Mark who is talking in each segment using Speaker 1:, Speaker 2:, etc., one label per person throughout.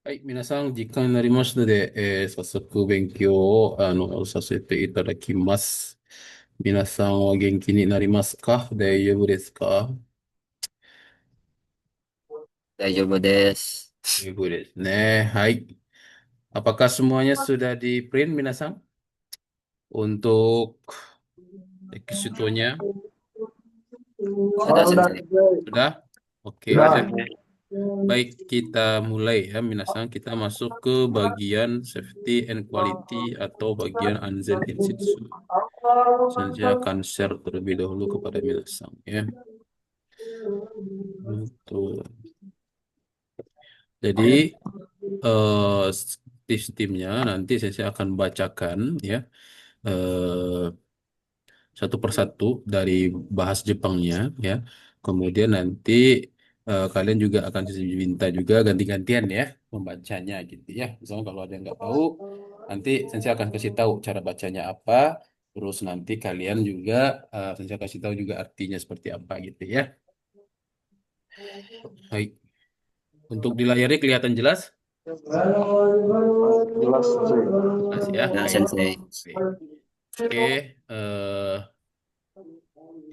Speaker 1: はい、皆さん、時間になりましたので、早速勉強を、させていただきます。皆さんは元気になりますか？大丈夫ですか？
Speaker 2: 大丈夫です。
Speaker 1: 大丈夫ですね。はい。Apakah semuanya sudah di print, 皆さん？untuk requisitonya
Speaker 2: Sudah sensei.
Speaker 1: sudah? Oke,
Speaker 2: Sudah.
Speaker 1: baik, kita mulai ya, minasan. Kita masuk ke bagian safety and quality atau bagian Anzen Insitsu. Saya akan share terlebih dahulu kepada minasan ya. Betul. Jadi eh, tips-tipsnya nanti saya akan bacakan ya eh, satu persatu dari bahas Jepangnya ya. Kemudian nanti kalian juga akan diminta juga ganti-gantian ya membacanya gitu ya. Misalnya kalau ada yang nggak tahu, nanti saya akan kasih tahu cara bacanya apa. Terus nanti kalian juga saya kasih tahu juga artinya seperti apa gitu ya. Baik, untuk di layarnya kelihatan jelas?
Speaker 3: Jelas sih.
Speaker 1: Jelas ya.
Speaker 2: Ya,
Speaker 1: Baik.
Speaker 2: sensei.
Speaker 1: Baik. Oke,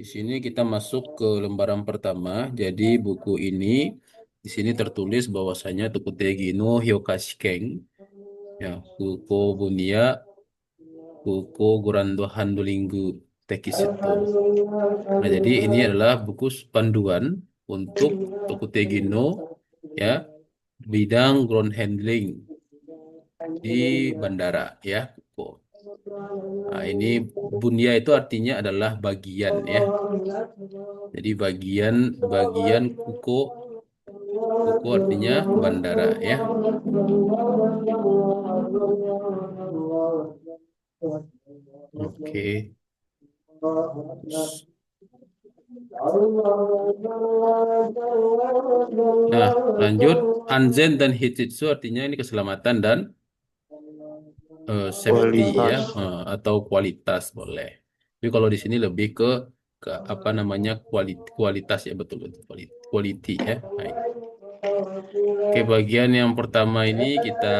Speaker 1: di sini kita masuk ke lembaran pertama. Jadi buku ini di sini tertulis bahwasanya Tokutegi no Hyokashikeng ya Kuko Bunya Kuko Gurando Handlingu Tekishito. Nah, jadi ini adalah buku panduan untuk Tokutegi no ya bidang ground handling di bandara ya. Kuko. Nah, ini bunya itu artinya adalah bagian ya. Jadi bagian bagian kuko kuko artinya bandara ya. Oke. Nah, lanjut. Anzen dan Hitsitsu artinya ini keselamatan dan safety ya,
Speaker 3: Kualitas.
Speaker 1: atau kualitas boleh. Tapi kalau di sini lebih ke apa namanya kualitas ya, betul betul quality ya. Baik. Oke, bagian yang pertama ini kita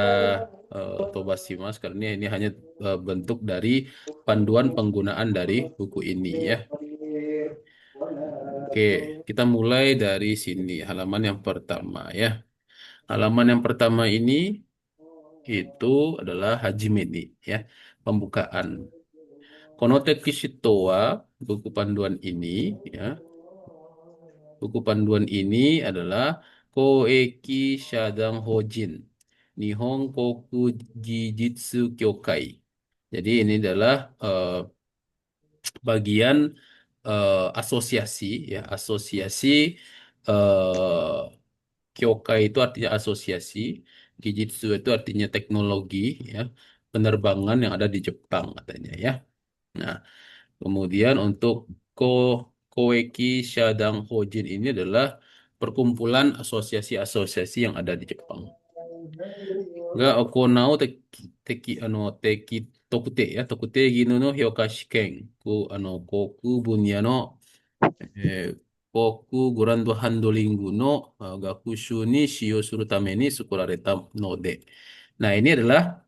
Speaker 1: coba simak karena ini hanya bentuk dari panduan penggunaan dari buku ini ya. Oke, kita mulai dari sini halaman yang pertama ya. Halaman yang pertama ini itu adalah hajime ni ya, pembukaan. Konote Kishito wa buku panduan ini ya. Buku panduan ini adalah Koeki Shadang Hojin Nihon Koku Jijitsu Kyokai. Jadi ini adalah bagian asosiasi ya, asosiasi Kyokai itu artinya asosiasi, Jijitsu itu artinya teknologi ya, penerbangan yang ada di Jepang katanya ya. Nah, kemudian untuk Ko Koeki Shadang Hojin ini adalah perkumpulan asosiasi-asosiasi yang ada di Jepang. Ga Okonao teki tokute ya, tokute gino no hyoka shiken, koku bunya no eh, koku gurando handlingu no gakushu ni shio suru tame ni sukurareta node. Nah, ini adalah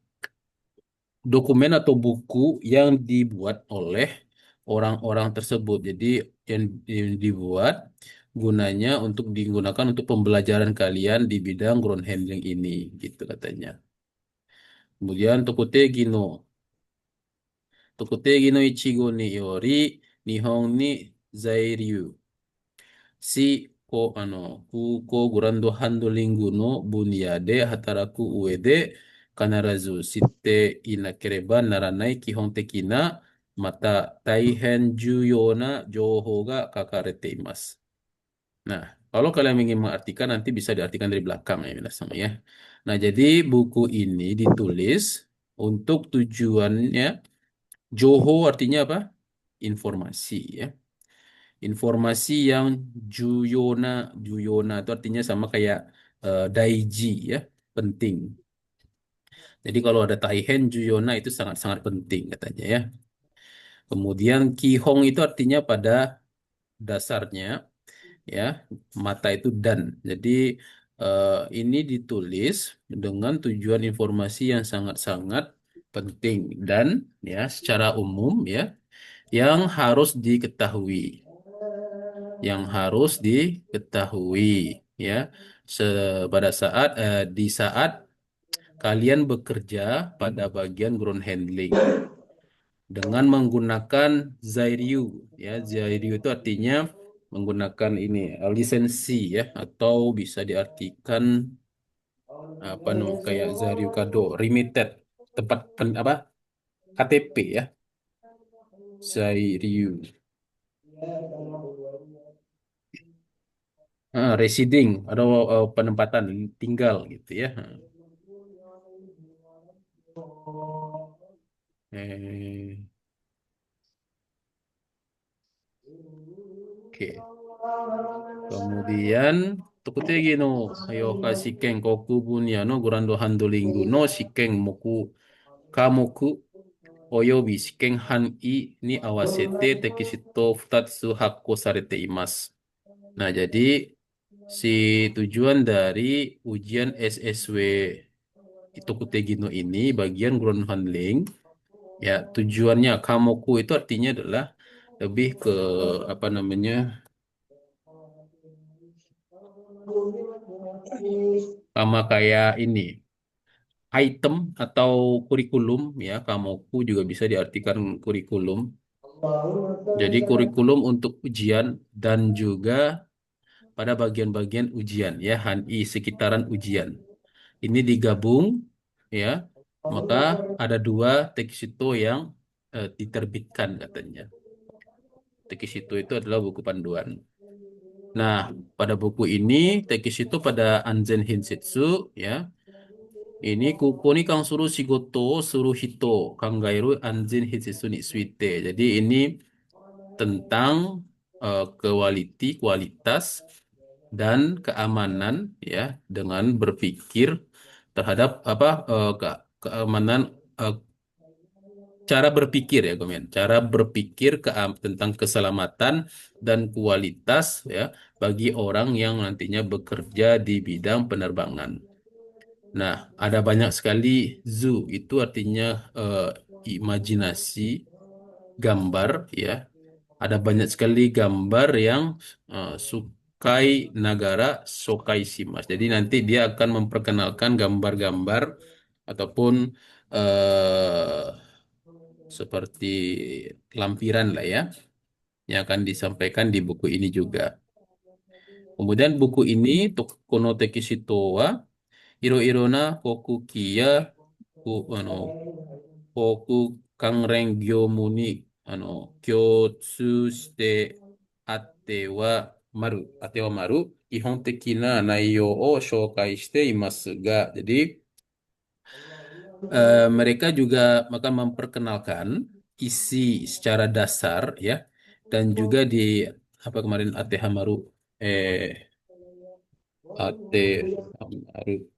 Speaker 1: dokumen atau buku yang dibuat oleh orang-orang tersebut. Jadi yang dibuat gunanya untuk digunakan untuk pembelajaran kalian di bidang ground handling ini, gitu katanya. Kemudian Tokutegi no Ichigo ni yori Nihon ni zairyu. Si Kuko Gurando Handlingu no Bunya de Hataraku Ue de Kanarazu Shite Inakereba Naranai Kihon Teki na Mata Taihen Juyo na Jouhou ga kakarete imasu. Nah, kalau kalian ingin mengartikan nanti bisa diartikan dari belakang ya, minasan ya. Nah, jadi buku ini ditulis untuk tujuannya Joho artinya apa? Informasi ya. Informasi yang juyona, juyona itu artinya sama kayak daiji ya, penting. Jadi kalau ada taihen juyona itu sangat-sangat penting katanya ya. Kemudian kihong itu artinya pada dasarnya ya, mata itu dan. Jadi Ini ditulis dengan tujuan informasi yang sangat-sangat penting dan ya secara umum ya yang harus diketahui, ya pada saat di saat kalian bekerja pada bagian ground handling dengan menggunakan Zairiu. Ya, Zairiu itu artinya menggunakan ini lisensi ya, atau bisa diartikan apa namanya kayak Zairiu Kado Limited, tempat apa KTP ya, Zairiu. Residing atau penempatan tinggal gitu ya. Eh, oke. Kemudian tokutegi no Hayoka Shiken Koku Bunya no Gurando Handling no Shiken Moku Kamoku Oyobi Shiken Han-i ni awasete tekishito futatsu hakko sarete imasu. Nah, jadi si tujuan dari ujian SSW Tokutegi no ini bagian ground handling ya tujuannya Kamoku itu artinya adalah lebih ke apa namanya sama kayak ini item atau kurikulum ya kamoku juga bisa diartikan kurikulum. Jadi kurikulum untuk ujian dan juga pada bagian-bagian ujian ya HANI sekitaran ujian. Ini digabung ya maka ada dua tekisito yang diterbitkan katanya. Tekisito itu adalah buku panduan. Nah, pada buku ini tekisito pada Anzen Hinsetsu ya. Ini kuko ni kang suruh shigoto suruh hito kangairu anjin hitsu ni suite. Jadi ini tentang kualitas dan keamanan ya dengan berpikir terhadap apa keamanan eh, cara berpikir ya Gomen. Cara berpikir tentang keselamatan dan kualitas ya bagi orang yang nantinya bekerja di bidang penerbangan. Nah, ada banyak sekali zoo itu artinya eh, imajinasi, gambar ya. Ada banyak sekali gambar yang sukai nagara Sokai Shimas. Jadi nanti dia akan memperkenalkan gambar-gambar ataupun eh, seperti lampiran lah ya yang akan disampaikan di buku ini juga. Kemudian buku ini Tokono Tekishito wa Iro-irona kokukiya ku, ano, koku kanren gyomu ni kyotsu shite atte wa maru, 基本的な内容を紹介していますが, jadi mereka juga akan memperkenalkan isi secara dasar ya dan juga di apa kemarin Ate Hamaru Ate Hamaru.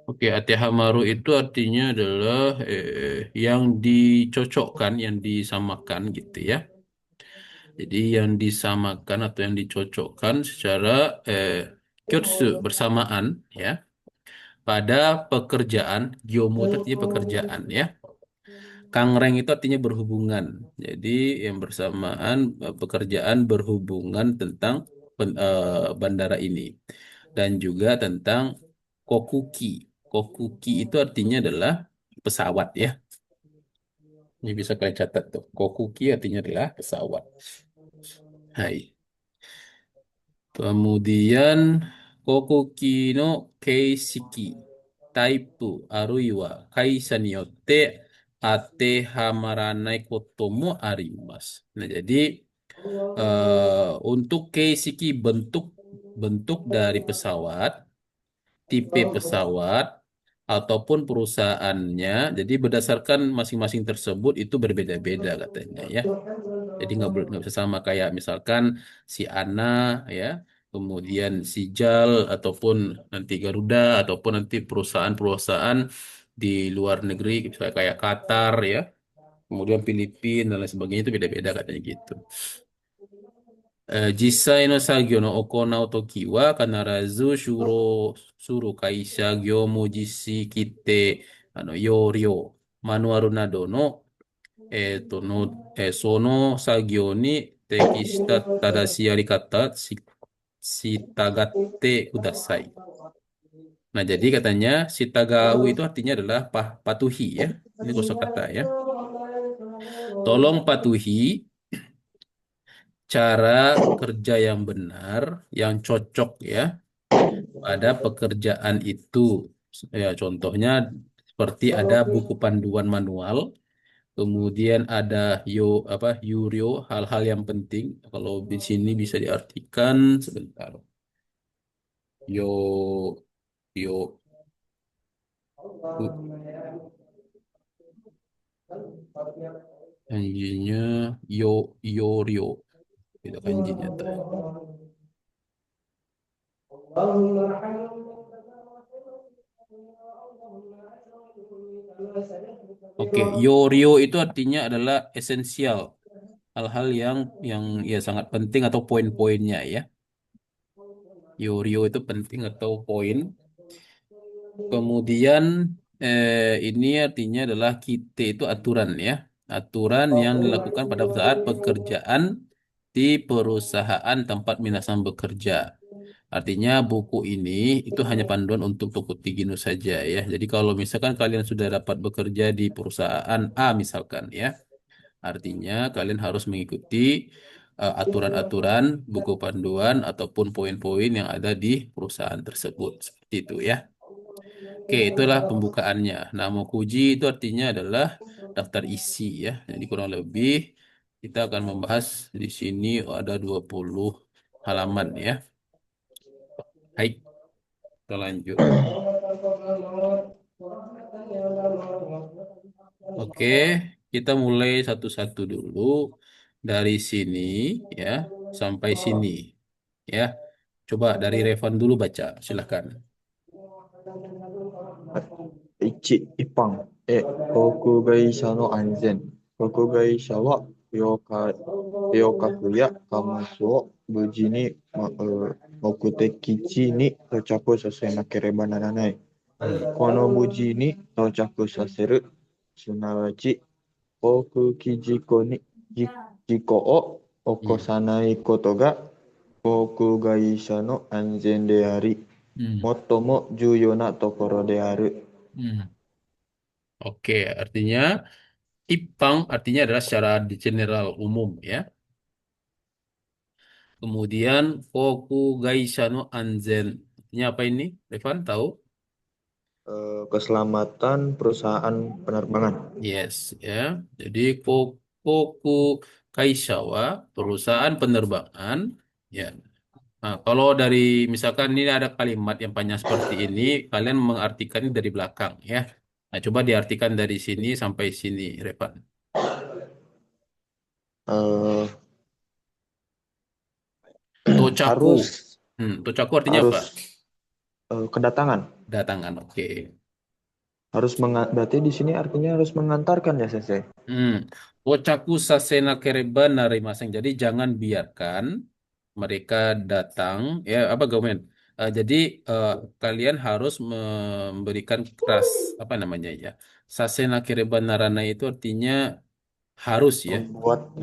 Speaker 1: Oke, Atehamaru itu artinya adalah yang dicocokkan, yang disamakan gitu ya. Jadi yang disamakan atau yang dicocokkan secara kyotsu bersamaan ya pada pekerjaan, gyomu itu artinya pekerjaan ya. Kangreng itu artinya berhubungan. Jadi yang bersamaan pekerjaan berhubungan tentang bandara ini dan juga tentang kokuki. Kokuki itu artinya adalah pesawat ya. Ini bisa kalian catat tuh. Kokuki artinya adalah pesawat. Hai. Kemudian kokuki no keishiki, type, aruiwa kaisa ni yotte atehamaranai koto mo arimasu. Nah, jadi untuk keishiki bentuk bentuk dari pesawat, tipe pesawat ataupun perusahaannya. Jadi berdasarkan masing-masing tersebut itu berbeda-beda katanya ya. Jadi nggak bisa sama kayak misalkan si Ana ya, kemudian si JAL ataupun nanti Garuda ataupun nanti perusahaan-perusahaan di luar negeri misalnya kayak Qatar ya, kemudian Filipina dan lain sebagainya itu beda-beda katanya gitu. Jisai no sagyo no okonau toki wa kanarazu suru kaisha gyomu jishi kite yoryo manuaru nado no no sono sagyo ni tekishita tadashi yarikata shitagatte kudasai. Nah, jadi katanya sitagau itu artinya adalah patuhi ya. Ini kosakata ya. Tolong patuhi cara kerja yang benar, yang cocok ya pada pekerjaan itu. Ya, contohnya seperti ada buku panduan manual, kemudian ada yurio, hal-hal yang penting. Kalau di sini bisa diartikan sebentar. Yo yo kanjinya yorio. Itu kanjinya tuh. Oke, yorio itu artinya adalah esensial, hal-hal yang ya sangat penting atau poin-poinnya ya. Yorio itu penting atau poin. Kemudian ini artinya adalah kite itu aturan ya. Aturan yang dilakukan pada saat pekerjaan di perusahaan tempat minasan bekerja. Artinya buku ini itu hanya panduan untuk toko Tigino saja ya. Jadi kalau misalkan kalian sudah dapat bekerja di perusahaan A misalkan ya, artinya kalian harus mengikuti aturan-aturan, buku panduan ataupun poin-poin yang ada di perusahaan tersebut. Seperti itu ya. Oke, itulah pembukaannya. Nah, Mokuji itu artinya adalah daftar isi ya. Jadi kurang lebih kita akan membahas di sini ada 20 halaman ya. Baik, kita lanjut. Oke, kita mulai satu-satu dulu dari sini ya sampai sini ya. Coba dari Revan dulu baca, silahkan.
Speaker 3: 1、航空会社の安全。航空会社は旅客や貨物を無事に、目的地に到着させなければならない。
Speaker 1: Hmm.
Speaker 3: この無事に到着させる、すなわち航空機事故を起こ
Speaker 1: Hmm.
Speaker 3: さないことが航空会社の安全であり、
Speaker 1: Hmm.
Speaker 3: 最も重要なところである。
Speaker 1: Hmm. Oke, artinya Ipang artinya adalah secara di general umum ya. Kemudian Koku Gaisha no Anzen. Artinya apa ini? Revan tahu?
Speaker 3: Keselamatan perusahaan penerbangan.
Speaker 1: Yes, ya. Jadi Koku Kaisawa, perusahaan penerbangan, ya. Nah, kalau dari misalkan ini ada kalimat yang panjang seperti ini, kalian mengartikannya dari belakang, ya. Nah, coba diartikan dari sini sampai sini, Revan.
Speaker 3: Eh,
Speaker 1: Tocaku.
Speaker 3: harus
Speaker 1: Tocaku artinya apa?
Speaker 3: harus kedatangan.
Speaker 1: Datangan, oke.
Speaker 3: Berarti di sini artinya harus mengantarkan ya Sensei.
Speaker 1: Hmm. Tocaku sasena kereba narimaseng. Jadi jangan biarkan mereka datang, ya apa Gaumen? Jadi eh, kalian harus memberikan keras apa namanya ya? Sasena kereba narana itu artinya harus ya,
Speaker 3: Membuat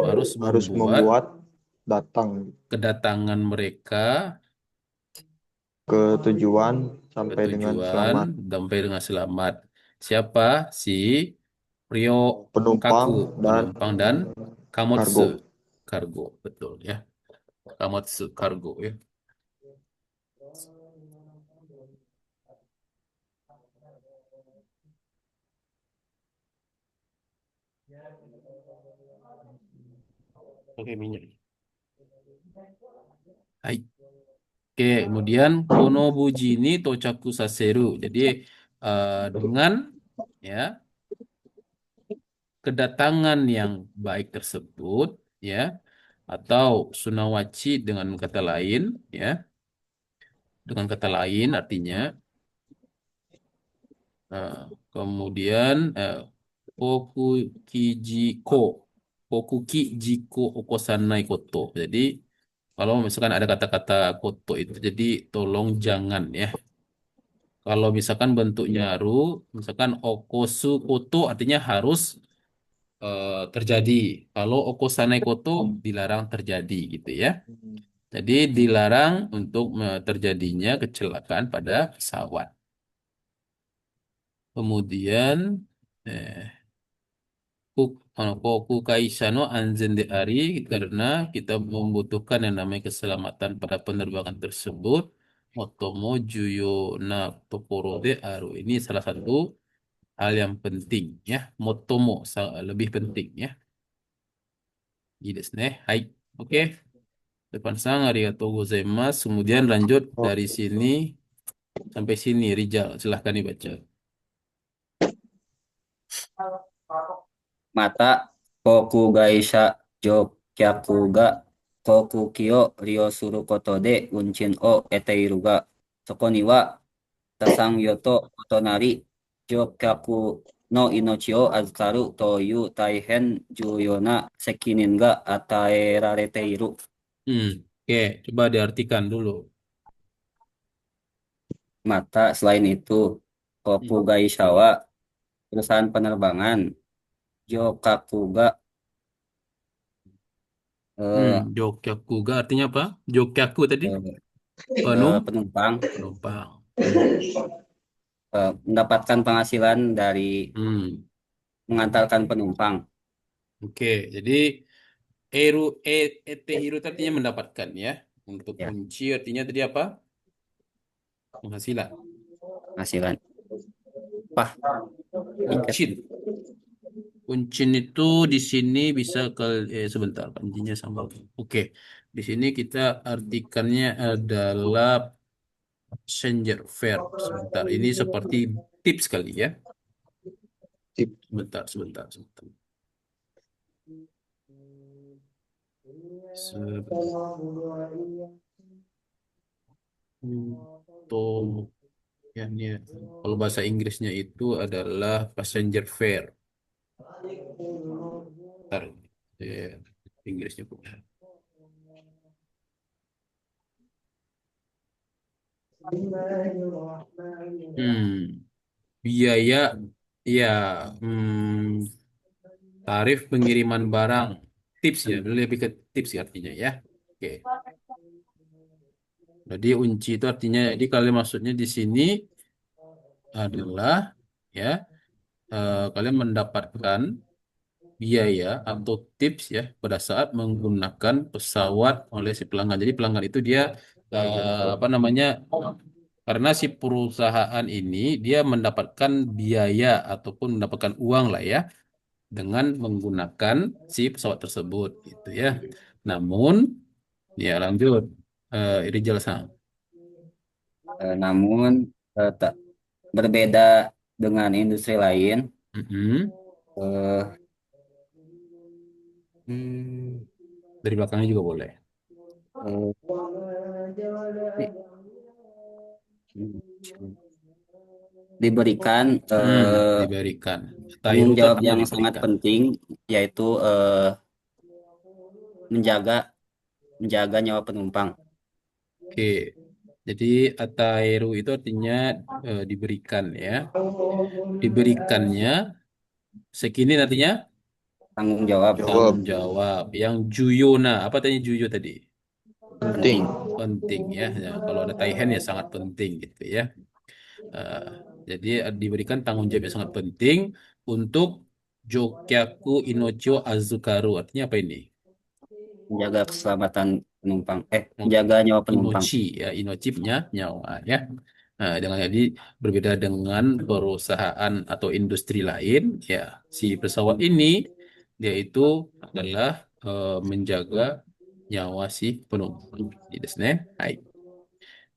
Speaker 1: harus
Speaker 3: harus
Speaker 1: membuat
Speaker 3: membuat datang
Speaker 1: kedatangan mereka
Speaker 3: ke tujuan
Speaker 1: ke
Speaker 3: sampai dengan
Speaker 1: tujuan
Speaker 3: selamat.
Speaker 1: sampai dengan selamat. Siapa? Si Ryo
Speaker 3: Penumpang
Speaker 1: Kaku,
Speaker 3: dan
Speaker 1: penumpang dan Kamotsu,
Speaker 3: kargo.
Speaker 1: kargo, betul ya. Kamotsu kargo ya. Oke, minyak. Hai. Oke, kemudian Konobuji ini Tochaku Saseru. Jadi dengan ya kedatangan yang baik tersebut ya atau Sunawachi dengan kata lain ya. Dengan kata lain artinya eh, kemudian Koku Kijiko Koku Kijiko Okosanai Koto. Jadi Kalau misalkan ada kata-kata koto itu, jadi tolong jangan ya. Kalau misalkan bentuknya ru, misalkan okosu koto artinya harus terjadi. Kalau okosanai koto dilarang terjadi gitu ya. Jadi dilarang untuk terjadinya kecelakaan pada pesawat. Kemudian koku kaisha no anzen de ari karena kita membutuhkan yang namanya keselamatan pada penerbangan tersebut. Otomo juyo na tokoro de aru. Ini salah satu hal yang penting ya. Motomo lebih penting ya. Ini desu ne. Hai. Oke. Depan-sang arigatou gozaimasu. Kemudian lanjut
Speaker 3: Oh,
Speaker 1: dari sini sampai sini Rijal. Silahkan dibaca.
Speaker 2: Mata Kokugaisha Jokyaku ga Kokuki o ryo suru koto de unchin o eteiru ga soko ni wa tasangyo to otonari Jokyaku no inochi o azukaru to yu taihen juyo na sekinin ga ataerarete iru.
Speaker 1: Oke, coba diartikan dulu.
Speaker 2: Mata selain itu
Speaker 1: Hmm.
Speaker 2: Kokugaisha wa perusahaan penerbangan Jokakuga eh,
Speaker 1: Jokyakuga artinya apa? Jokyaku tadi
Speaker 2: eh, penumpang
Speaker 1: penumpang.
Speaker 2: mendapatkan penghasilan dari
Speaker 1: Hmm,
Speaker 2: mengantarkan penumpang.
Speaker 1: oke. Jadi eru hiru itu artinya mendapatkan ya. Untuk
Speaker 2: Ya,
Speaker 1: kunci artinya tadi apa? Penghasilan.
Speaker 2: penghasilan. Pah, tiket.
Speaker 1: Kuncin. Kuncin itu di sini bisa ke sebentar kanjinya sama. Oke. Di sini kita artikannya adalah passenger fare. Sebentar. Ini seperti tips kali ya.
Speaker 3: tip.
Speaker 1: Sebentar, sebentar, sebentar. Sebentar. Untuk ya, ini ya. Kalau bahasa Inggrisnya itu adalah passenger fare. Bentar. Ya, Inggrisnya bukan. Hmm, biaya ya, tarif pengiriman barang. Tips ya, lebih ke tips ya artinya ya. Oke. Jadi unci itu artinya, jadi kalau maksudnya di sini adalah ya kalian mendapatkan biaya atau tips ya pada saat menggunakan pesawat oleh si pelanggan. Jadi pelanggan itu dia apa namanya? Karena si perusahaan ini dia mendapatkan biaya ataupun mendapatkan uang lah ya dengan menggunakan si pesawat tersebut gitu ya. Namun ya lanjut Rizal Sang.
Speaker 2: Namun tak berbeda dengan industri lain.
Speaker 1: Mm-mm.
Speaker 2: eh,
Speaker 1: Hmm, dari belakangnya juga boleh.
Speaker 2: eh, diberikan
Speaker 1: Diberikan. Tairu
Speaker 2: tanggung
Speaker 1: itu
Speaker 2: jawab
Speaker 1: artinya
Speaker 2: yang sangat
Speaker 1: diberikan.
Speaker 2: penting, yaitu menjaga menjaga nyawa penumpang.
Speaker 1: Oke. Jadi atairu itu artinya diberikan ya. Diberikannya sekini artinya
Speaker 2: Tanggung jawab
Speaker 3: Jawab.
Speaker 1: tanggung jawab. Yang juyona, apa tadi juyo tadi?
Speaker 3: Penting.
Speaker 2: penting.
Speaker 1: Penting ya. Ya, kalau ada taihen ya sangat penting gitu ya. Eh, jadi diberikan tanggung jawab yang sangat penting untuk Jokyaku Inocho Azukaru. Artinya apa ini?
Speaker 2: Menjaga keselamatan penumpang.
Speaker 1: Oke.
Speaker 2: Menjaga nyawa penumpang.
Speaker 1: Inochi ya, Inochi punya nyawa ya. Nah, dengan jadi berbeda dengan perusahaan atau industri lain, ya si pesawat ini dia itu adalah menjaga nyawa si penumpang. Jadi, desu ne. Hai.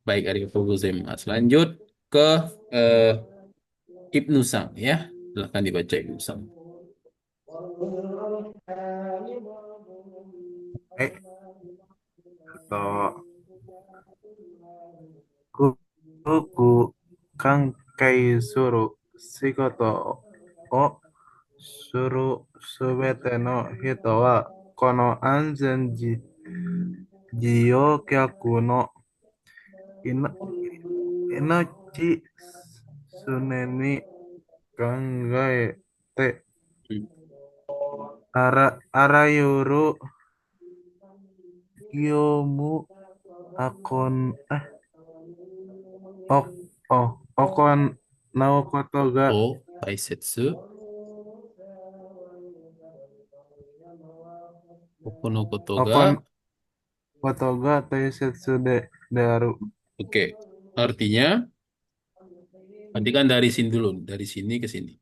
Speaker 1: Baik, arigatou gozaimasu. Lanjut ke eh, Ibnu Sang ya. Silahkan dibaca Ibnu Sang.
Speaker 4: はい。ごく関係する仕事をするすべての人は、この安全 Jio kyaku no ina, inochi suneni kangae te
Speaker 1: Hmm.
Speaker 4: arayuru kyomu akon ok oh okon naokoto ga
Speaker 1: O Taisetsu Okonokoto ga.
Speaker 4: okon koto ga taisetsu de aru.
Speaker 1: Oke. Artinya, nanti kan dari sini dulu, dari sini ke sini.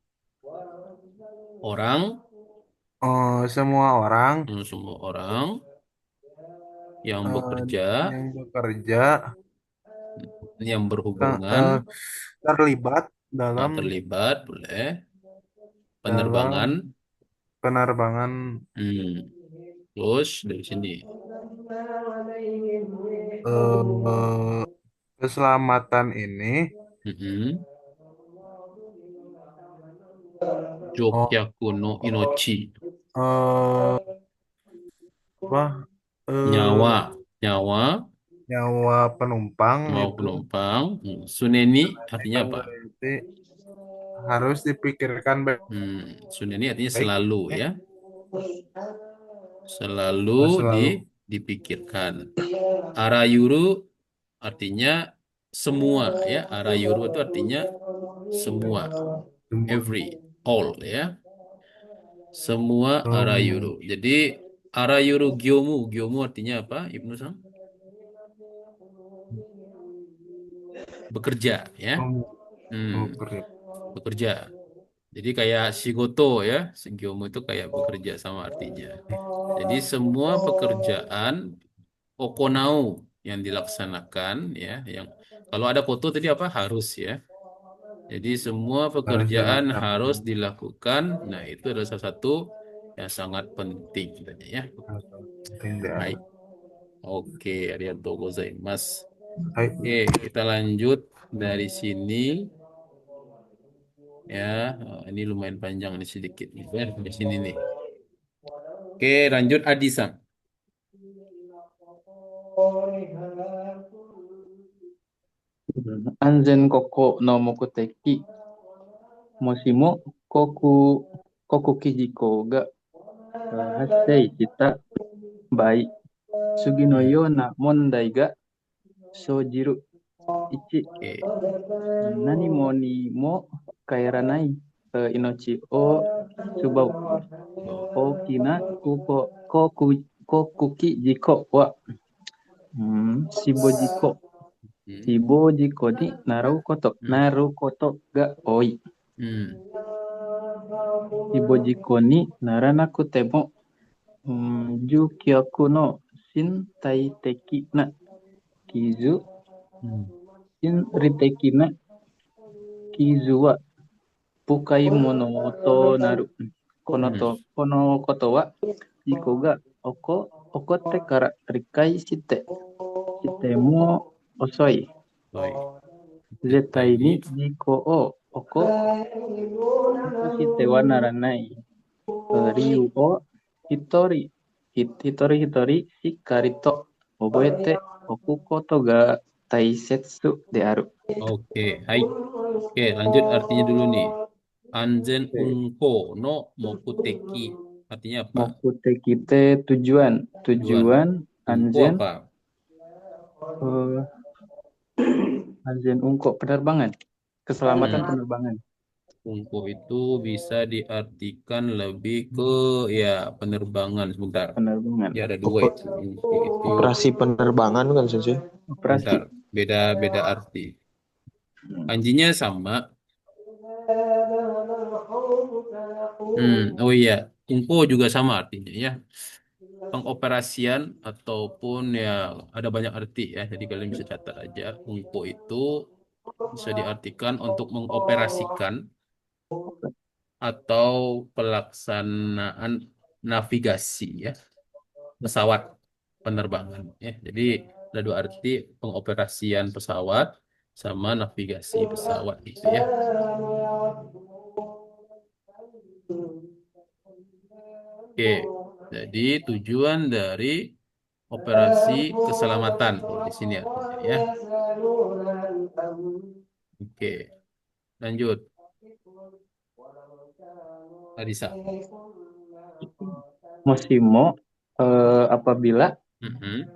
Speaker 1: Orang,
Speaker 4: Oh, semua orang
Speaker 1: semua orang yang
Speaker 4: eh,
Speaker 1: bekerja,
Speaker 4: yang bekerja
Speaker 1: yang
Speaker 4: ka-
Speaker 1: berhubungan,
Speaker 4: eh, terlibat dalam
Speaker 1: terlibat, boleh,
Speaker 4: dalam
Speaker 1: penerbangan,
Speaker 4: penerbangan
Speaker 1: hmm, terus dari sini,
Speaker 4: eh, keselamatan ini.
Speaker 1: mm
Speaker 4: Oh,
Speaker 1: Jokyaku no Inochi,
Speaker 4: eh, apa
Speaker 1: nyawa, nyawa,
Speaker 4: nyawa penumpang
Speaker 1: mau
Speaker 4: itu
Speaker 1: penumpang, suneni artinya apa?
Speaker 4: berarti harus dipikirkan
Speaker 1: Suneni artinya
Speaker 4: baik-baik.
Speaker 1: selalu
Speaker 4: Eh,
Speaker 1: ya, selalu
Speaker 4: selalu
Speaker 1: dipikirkan. Arayuru artinya semua ya, arayuru itu artinya semua,
Speaker 4: semua
Speaker 1: every, all ya, semua arayuru.
Speaker 4: semua
Speaker 1: Jadi arayuru gyomu, gyomu artinya apa, Ibnu Sang? Bekerja ya.
Speaker 4: semua
Speaker 1: Hmm,
Speaker 4: kerja.
Speaker 1: bekerja. Jadi kayak shigoto ya, gyomu itu kayak bekerja sama artinya. Jadi semua pekerjaan okonau yang dilaksanakan ya, yang kalau ada koto tadi apa harus ya. Jadi semua
Speaker 4: Harus
Speaker 1: pekerjaan harus
Speaker 4: dilaksanakan.
Speaker 1: dilakukan. Nah, itu adalah salah satu yang sangat penting tadi ya.
Speaker 4: Harus penting di
Speaker 1: Hai.
Speaker 4: aru.
Speaker 1: Oke, arigatou gozaimasu.
Speaker 4: Baik.
Speaker 1: Oke, kita lanjut dari sini ya. Ini lumayan panjang nih sedikit nih. Di sini nih. Oke, lanjut Adisang.
Speaker 3: Anzen koko no mokuteki moshimo koku koku kijiko ga hassei shita bai sugi no
Speaker 1: Hmm,
Speaker 3: you na mondai ga shojiru. 1、oke. 何もにも帰らない命を奪う
Speaker 1: Oh,
Speaker 3: 大きな航空機事故は、死亡事故、
Speaker 1: hmm,
Speaker 3: 死亡事故に
Speaker 1: hmm,
Speaker 3: なることが多い。
Speaker 1: hmm,
Speaker 3: 死亡事故にならなくても、重力の身体的な傷、
Speaker 1: hmm,
Speaker 3: 心理的な傷は深いものとなる。
Speaker 1: hmm.
Speaker 3: このことは、事故が起こってから理解しても遅い。
Speaker 1: Baik.
Speaker 3: 絶
Speaker 1: Kita
Speaker 3: 対
Speaker 1: ini
Speaker 3: に事故を起こしてはならない理由を一人一人しっかりと覚えておくことが大切である。
Speaker 1: oke. Hai. Oke, lanjut artinya dulu nih. Anzen unko no mokuteki. Artinya apa?
Speaker 3: Mokuteki te tujuan.
Speaker 1: Tujuan.
Speaker 3: Tujuan
Speaker 1: Unko
Speaker 3: anjen
Speaker 1: apa?
Speaker 3: eh, anjen ungko penerbangan. Keselamatan
Speaker 1: Hmm.
Speaker 3: penerbangan.
Speaker 1: Unko itu bisa diartikan lebih ke ya penerbangan. Sebentar.
Speaker 3: Penerbangan.
Speaker 1: Ya ada dua itu. Unko itu
Speaker 3: Operasi penerbangan kan sih? Operasi.
Speaker 1: sebentar. Beda-beda arti. Kanjinya sama. Oh iya. Unko juga sama artinya ya. Pengoperasian ataupun ya ada banyak arti ya. Jadi kalian bisa catat aja. Unko itu bisa diartikan untuk mengoperasikan atau pelaksanaan navigasi ya pesawat penerbangan ya. Jadi ada dua arti pengoperasian pesawat sama navigasi pesawat gitu ya. Oke. Jadi tujuan dari operasi keselamatan. Oh, di sini artinya ya. Oke, lanjut. Arisa.
Speaker 3: Mosimo apabila
Speaker 1: Mm-mm.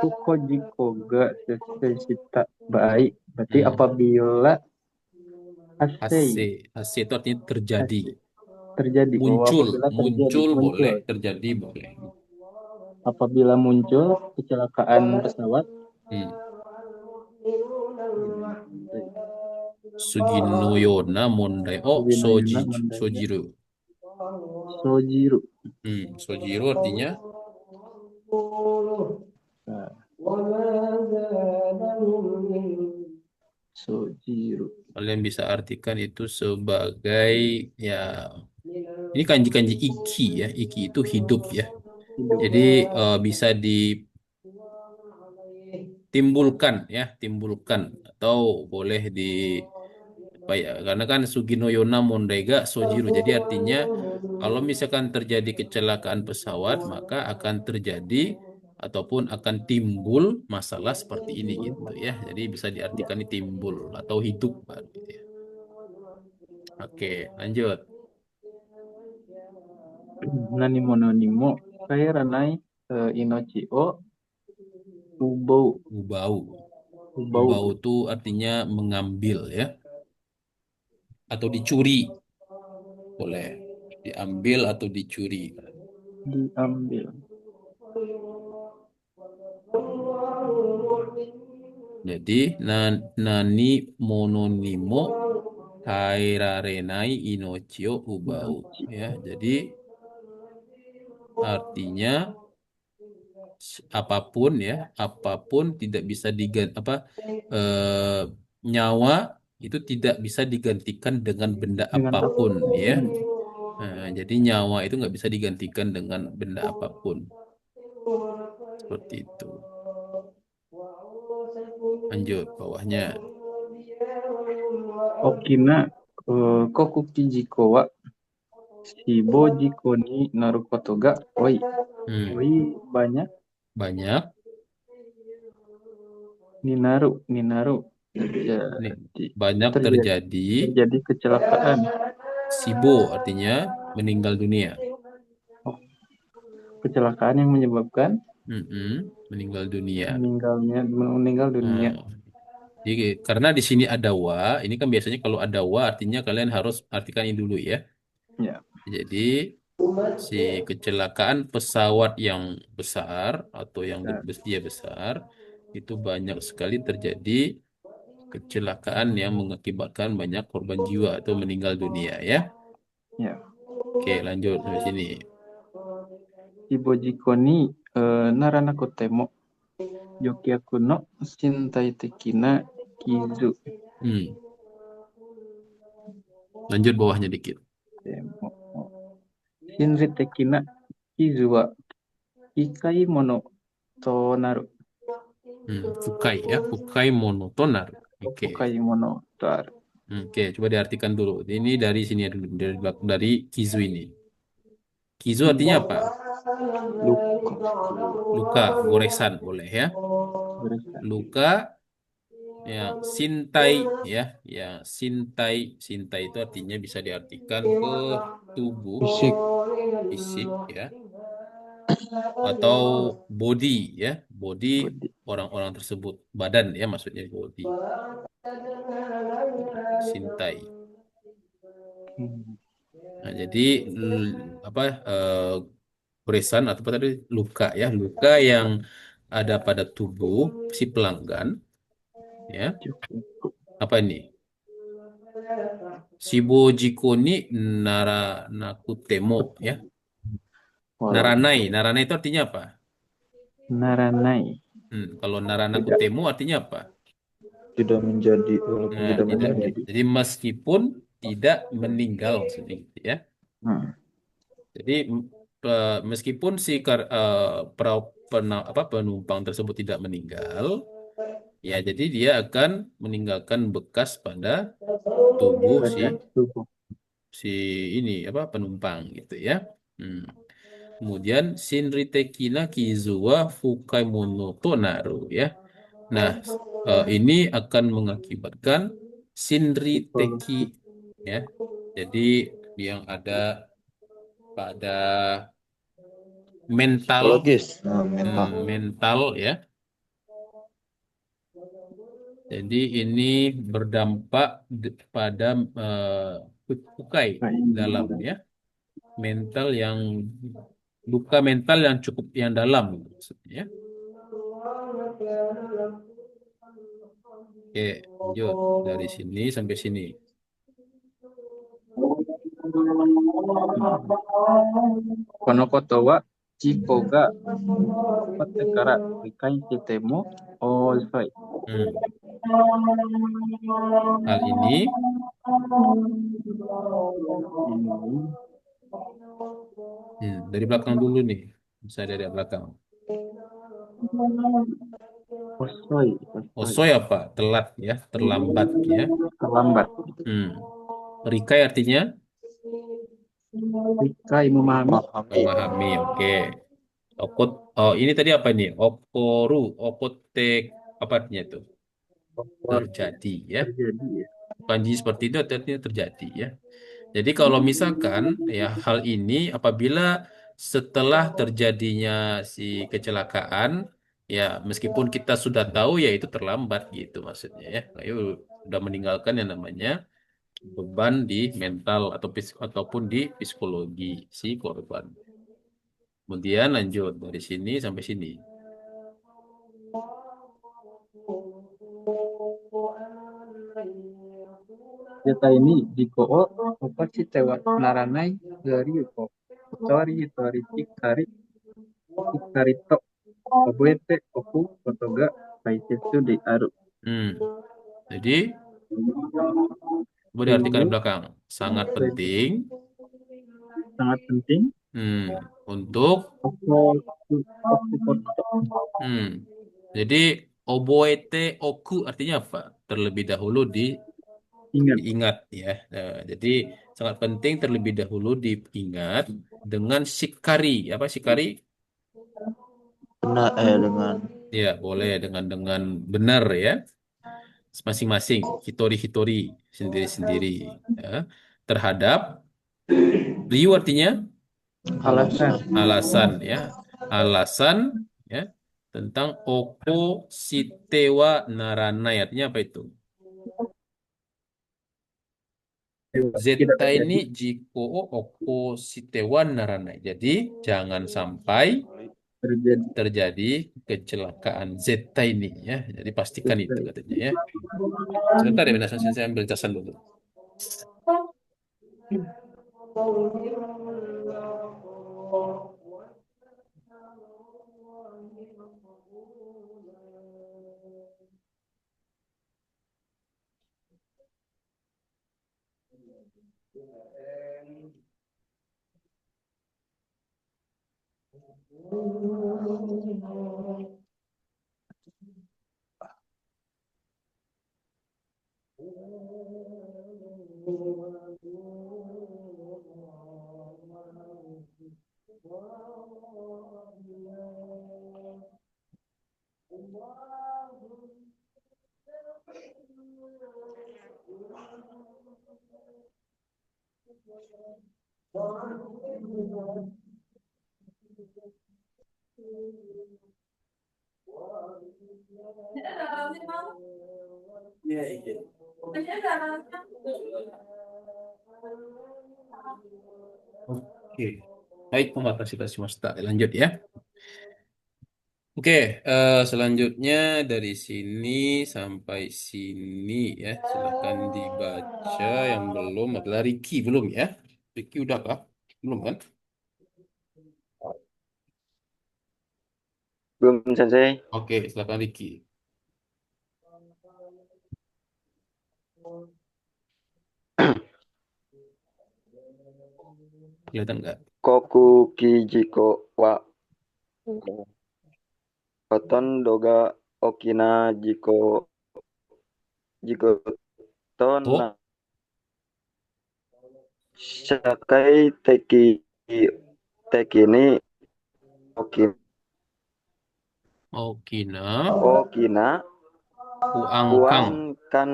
Speaker 3: kuko jiko ga sesita baik. Berarti
Speaker 1: Hmm.
Speaker 3: apabila hasei
Speaker 1: Hase. Hase itu artinya terjadi.
Speaker 3: hasei terjadi. Oh,
Speaker 1: Muncul.
Speaker 3: apabila terjadi
Speaker 1: Muncul boleh,
Speaker 3: muncul.
Speaker 1: terjadi boleh.
Speaker 3: Apabila muncul kecelakaan pesawat.
Speaker 1: Hmm. Sugino Yona Mondai. Oh,
Speaker 3: Suginoyona Mandaiga
Speaker 1: Sojiru.
Speaker 3: Sojiru.
Speaker 1: Sojiru artinya
Speaker 3: Nah, Sojiru.
Speaker 1: kalian bisa artikan itu sebagai ya ini kanji-kanji iki ya. Iki itu hidup ya.
Speaker 3: Hidup.
Speaker 1: Jadi bisa ditimbulkan ya, timbulkan atau boleh di apa ya? Karena kan Sugino Yona Mondaiga Sojiru. Jadi artinya kalau misalkan terjadi kecelakaan pesawat, maka akan terjadi ataupun akan timbul masalah seperti ini gitu ya. Jadi bisa
Speaker 3: Ya.
Speaker 1: diartikan ini timbul atau hidup baru gitu ya. Oke, lanjut.
Speaker 3: Nani mono nimo kairanai inochi o ubou.
Speaker 1: Ubau.
Speaker 3: Ubou
Speaker 1: Ubau itu artinya mengambil ya atau dicuri. Boleh diambil atau dicuri.
Speaker 3: diambil.
Speaker 1: Jadi nani mononimo kairarenai inochio ubau
Speaker 3: Inochi.
Speaker 1: ya. Jadi artinya apapun ya, apapun tidak bisa diganti apa eh, nyawa itu tidak bisa digantikan dengan benda
Speaker 3: Dengan apa?
Speaker 1: apapun ya. Jadi nyawa itu nggak bisa digantikan dengan benda apapun. Seperti itu. Lanjut bawahnya.
Speaker 3: Okina koku kijiko wa shibo jiko ni naru koto ga oi.
Speaker 1: Hmm,
Speaker 3: Oi banyak
Speaker 1: banyak.
Speaker 3: ninaru
Speaker 1: Nih,
Speaker 3: terjadi
Speaker 1: banyak
Speaker 3: terjadi
Speaker 1: terjadi.
Speaker 3: terjadi kecelakaan.
Speaker 1: Sibo artinya meninggal dunia.
Speaker 3: Oh, kecelakaan yang menyebabkan
Speaker 1: Meninggal dunia.
Speaker 3: meninggal dunia.
Speaker 1: Nah, jadi karena di sini ada wa, ini kan biasanya kalau ada wa artinya kalian harus artikan ini dulu ya.
Speaker 3: Ya,
Speaker 1: Jadi si kecelakaan pesawat yang besar atau yang
Speaker 3: besar.
Speaker 1: dia besar itu banyak sekali terjadi kecelakaan yang mengakibatkan banyak korban jiwa atau meninggal dunia ya.
Speaker 3: Ya.
Speaker 1: Oke, lanjut sampai sini.
Speaker 3: Shibo jiko ni naranaku temo yokyaku no shintai tekina kizu.
Speaker 1: Hmm, lanjut bawahnya dikit.
Speaker 3: Temo. Shinri tekina kizu wa ikai mono to naru.
Speaker 1: Fukai ya, fukai monotonar. Oke.
Speaker 3: Fukai mono to aru.
Speaker 1: Oke, coba diartikan dulu. Ini dari sini ya dulu, dari kizu ini. Kizu artinya
Speaker 3: Kizu.
Speaker 1: apa?
Speaker 3: Luka.
Speaker 1: Luka, goresan boleh ya.
Speaker 3: Goresan.
Speaker 1: Luka ya, sintai ya, ya sintai, sintai itu artinya bisa diartikan ke tubuh,
Speaker 3: Fisik.
Speaker 1: fisik ya, atau body ya, body
Speaker 3: Body.
Speaker 1: orang-orang tersebut, badan ya maksudnya body, sintai.
Speaker 3: Hmm.
Speaker 1: Nah, jadi apa goresan atau apa tadi luka ya, luka yang ada pada tubuh si pelanggan ya.
Speaker 3: Cukup.
Speaker 1: Apa ini? Shibo Jiko ni Nara Nakutemo ya.
Speaker 3: Wow.
Speaker 1: Naranai, Naranai itu artinya apa?
Speaker 3: Naranai.
Speaker 1: Kalau Narana
Speaker 3: Tidak
Speaker 1: Kutemo artinya apa?
Speaker 3: tidak menjadi walaupun
Speaker 1: Nah,
Speaker 3: tidak
Speaker 1: tidak.
Speaker 3: menjadi.
Speaker 1: Jadi meskipun tidak meninggal maksudnya gitu ya.
Speaker 3: Hmm.
Speaker 1: Jadi meskipun si penumpang tersebut tidak meninggal, ya jadi dia akan meninggalkan bekas pada tubuh
Speaker 3: Pada tubuh.
Speaker 1: si ini apa penumpang gitu ya. Hmm. Kemudian Shinri Tekina Kizuwa Fukai Monoto Naru ya. Nah, ini akan mengakibatkan Shinri Teki ya. Jadi yang ada pada mental
Speaker 5: Psikologis. Nah, mental.
Speaker 1: mental ya. Jadi ini berdampak pada fukai dalam ya. Mental yang luka mental yang cukup yang dalam maksudnya ya. Oke, lanjut dari sini sampai sini.
Speaker 3: Konokoto wa Chiko ga watte kara rikai shite mo osoi.
Speaker 1: Hmm. Hal ini dari belakang dulu nih. Saya dari belakang.
Speaker 3: Osoi.
Speaker 1: Osoy apa? Telat ya, terlambat ya.
Speaker 3: Terlambat.
Speaker 1: Rikai artinya
Speaker 3: Rikai memahami.
Speaker 1: memahami. Oke. Okot. Oh, ini tadi apa nih? Okoru, okotek apa artinya itu? Terjadi ya.
Speaker 3: Terjadi ya.
Speaker 1: Kanji seperti itu artinya terjadi ya. Jadi kalau misalkan ya hal ini apabila setelah terjadinya si kecelakaan ya meskipun kita sudah tahu ya itu terlambat gitu maksudnya ya. Ayo udah meninggalkan yang namanya beban di mental atau ataupun di psikologi si korban. Kemudian lanjut dari sini sampai sini.
Speaker 3: Data ini jiko o opachi tewa naranai ryuko. Tori tori hikari hikari to oboete oku koto ga taisetsu de aru.
Speaker 1: Jadi coba diartikan di belakang. Sangat penting
Speaker 3: Sangat penting
Speaker 1: untuk jadi oboete oku artinya apa? Terlebih dahulu diingat ya. Nah, jadi sangat penting terlebih dahulu diingat dengan shikari. Apa shikari?
Speaker 5: Benar, dengan
Speaker 1: Ya, boleh dengan benar ya. Masing-masing hitori-hitori sendiri-sendiri ya. Terhadap ryu artinya alasan ya. Alasan ya tentang oko sitewa naranai artinya apa itu? Zeta ini jiko oko sitewa naranai. Jadi jangan sampai terjadi kecelakaan zeta ini ya. Jadi pastikan itu katanya ya. Sebentar ya, saya ambil casan dulu. Oke, baik, masta. Lanjut ya. Oke, selanjutnya dari sini sampai sini ya. Silakan dibaca yang belum adalah Ricky belum ya? Ricky udah kah? Belum kan?
Speaker 5: belum Sensei.
Speaker 1: Oke, silakan Ricky. Kelihatan nggak?
Speaker 5: Koku kijiko wa koton doga okina jiko to na shakai teki ni Oki,
Speaker 1: Okina,
Speaker 5: Okina,
Speaker 1: Uangkang.
Speaker 5: kan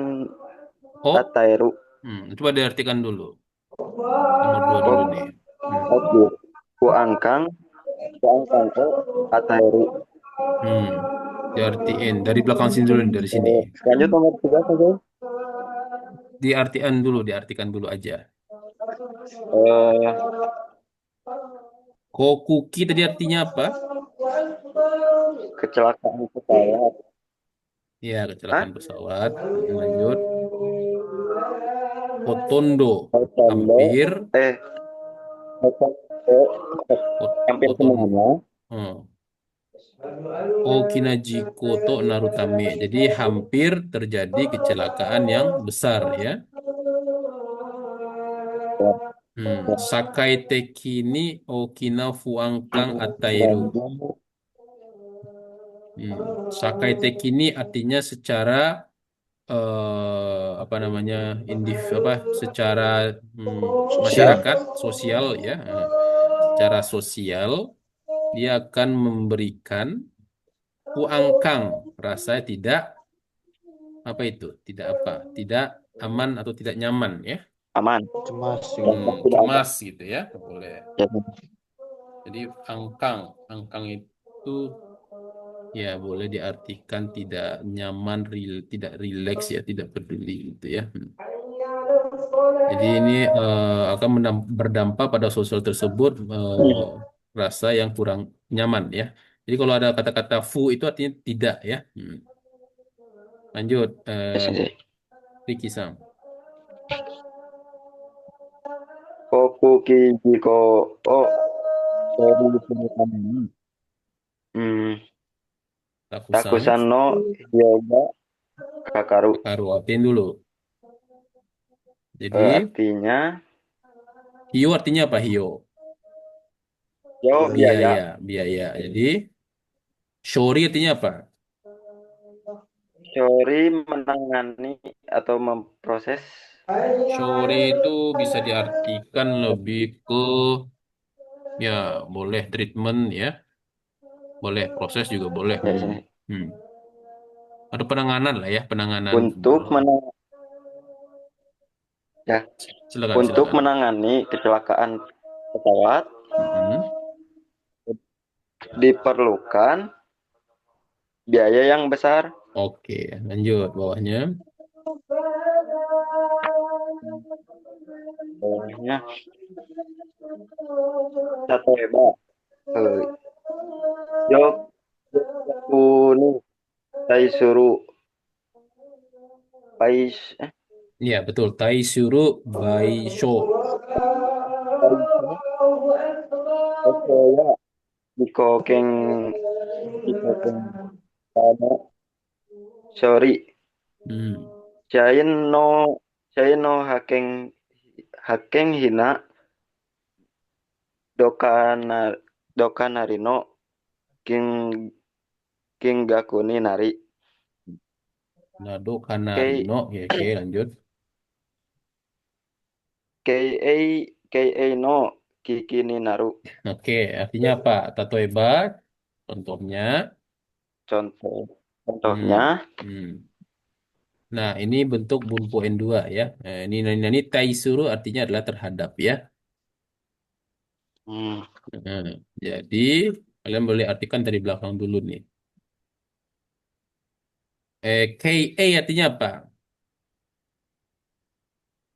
Speaker 1: Oh,
Speaker 5: Atairu.
Speaker 1: coba diartikan dulu. Nomor 2 dulu nih.
Speaker 5: Oke. Kuangkang, kuangkang Atairu.
Speaker 1: Diartiin dari belakang sini dulu nih, dari sini.
Speaker 5: Lanjut nomor 3 saja.
Speaker 1: Diartikan dulu aja.
Speaker 5: Eh,
Speaker 1: Kokuki tadi artinya apa?
Speaker 5: Kecelakaan pesawat.
Speaker 1: Ya,
Speaker 5: Hah?
Speaker 1: kecelakaan pesawat. Lanjut. Potondo,
Speaker 5: Hotondo,
Speaker 1: hampir.
Speaker 5: eh, Hotondo, hampir
Speaker 1: Potondo.
Speaker 5: semuanya.
Speaker 1: Okinaji Koto Narutame. Jadi hampir terjadi kecelakaan yang besar ya. Sakai Teki ni Okina Fuangkang Atairu. Sakai Teki ni artinya secara apa namanya secara
Speaker 5: Sosial.
Speaker 1: masyarakat sosial ya. Secara sosial dia akan memberikan Fuangkang rasa tidak apa itu? Tidak apa? Tidak aman atau tidak nyaman ya.
Speaker 5: Aman.
Speaker 4: Cemas juga.
Speaker 5: Tidak ada.
Speaker 1: Cemas gitu ya. Boleh.
Speaker 5: Ya.
Speaker 1: Jadi angkang. Angkang itu ya boleh diartikan tidak nyaman, tidak rileks ya, tidak peduli gitu ya. Jadi ini akan berdampak pada sosial tersebut rasa yang kurang nyaman ya. Jadi kalau ada kata-kata fu itu artinya tidak ya. Lanjut,
Speaker 5: Ya, sensei.
Speaker 1: Ricky Sam.
Speaker 5: Kokuki jiko dari ini.
Speaker 1: Takusan.
Speaker 5: Takusan no yoga kakaru.
Speaker 1: Karu artiin dulu. Jadi
Speaker 5: Artinya
Speaker 1: hio artinya apa hio?
Speaker 5: biaya.
Speaker 1: Biaya. Jadi shori artinya apa?
Speaker 5: Shori menangani atau memproses.
Speaker 1: Shori itu bisa diartikan lebih ke ya boleh treatment ya, boleh proses juga boleh.
Speaker 5: Ya, sensei.
Speaker 1: Ada penanganan lah ya, penanganan.
Speaker 5: Untuk ya, untuk
Speaker 1: Silakan.
Speaker 5: menangani kecelakaan pesawat
Speaker 1: Mm-mm.
Speaker 5: diperlukan biaya yang besar.
Speaker 1: Oke, lanjut bawahnya.
Speaker 5: Bawahnya Tatoeba. Yo kuni taisuru pais
Speaker 1: Iya betul, Taisuru Baisho.
Speaker 5: Okoya dikokeng dikokeng pada sorry
Speaker 1: Hmm.
Speaker 5: Chain no hakeng hina dokana dokanari no king gakuni nari
Speaker 1: Nado
Speaker 5: kei
Speaker 1: Kanarino. Oke, lanjut.
Speaker 5: kei no kiki ni naru.
Speaker 1: Oke, artinya apa? Tato hebat. Contohnya. Hmm.
Speaker 5: Contohnya
Speaker 1: Hmm. Nah, ini bentuk bunpu N2 ya. Ini taisuru artinya adalah terhadap ya. Nah, jadi kalian boleh artikan dari belakang dulu nih. KA artinya apa?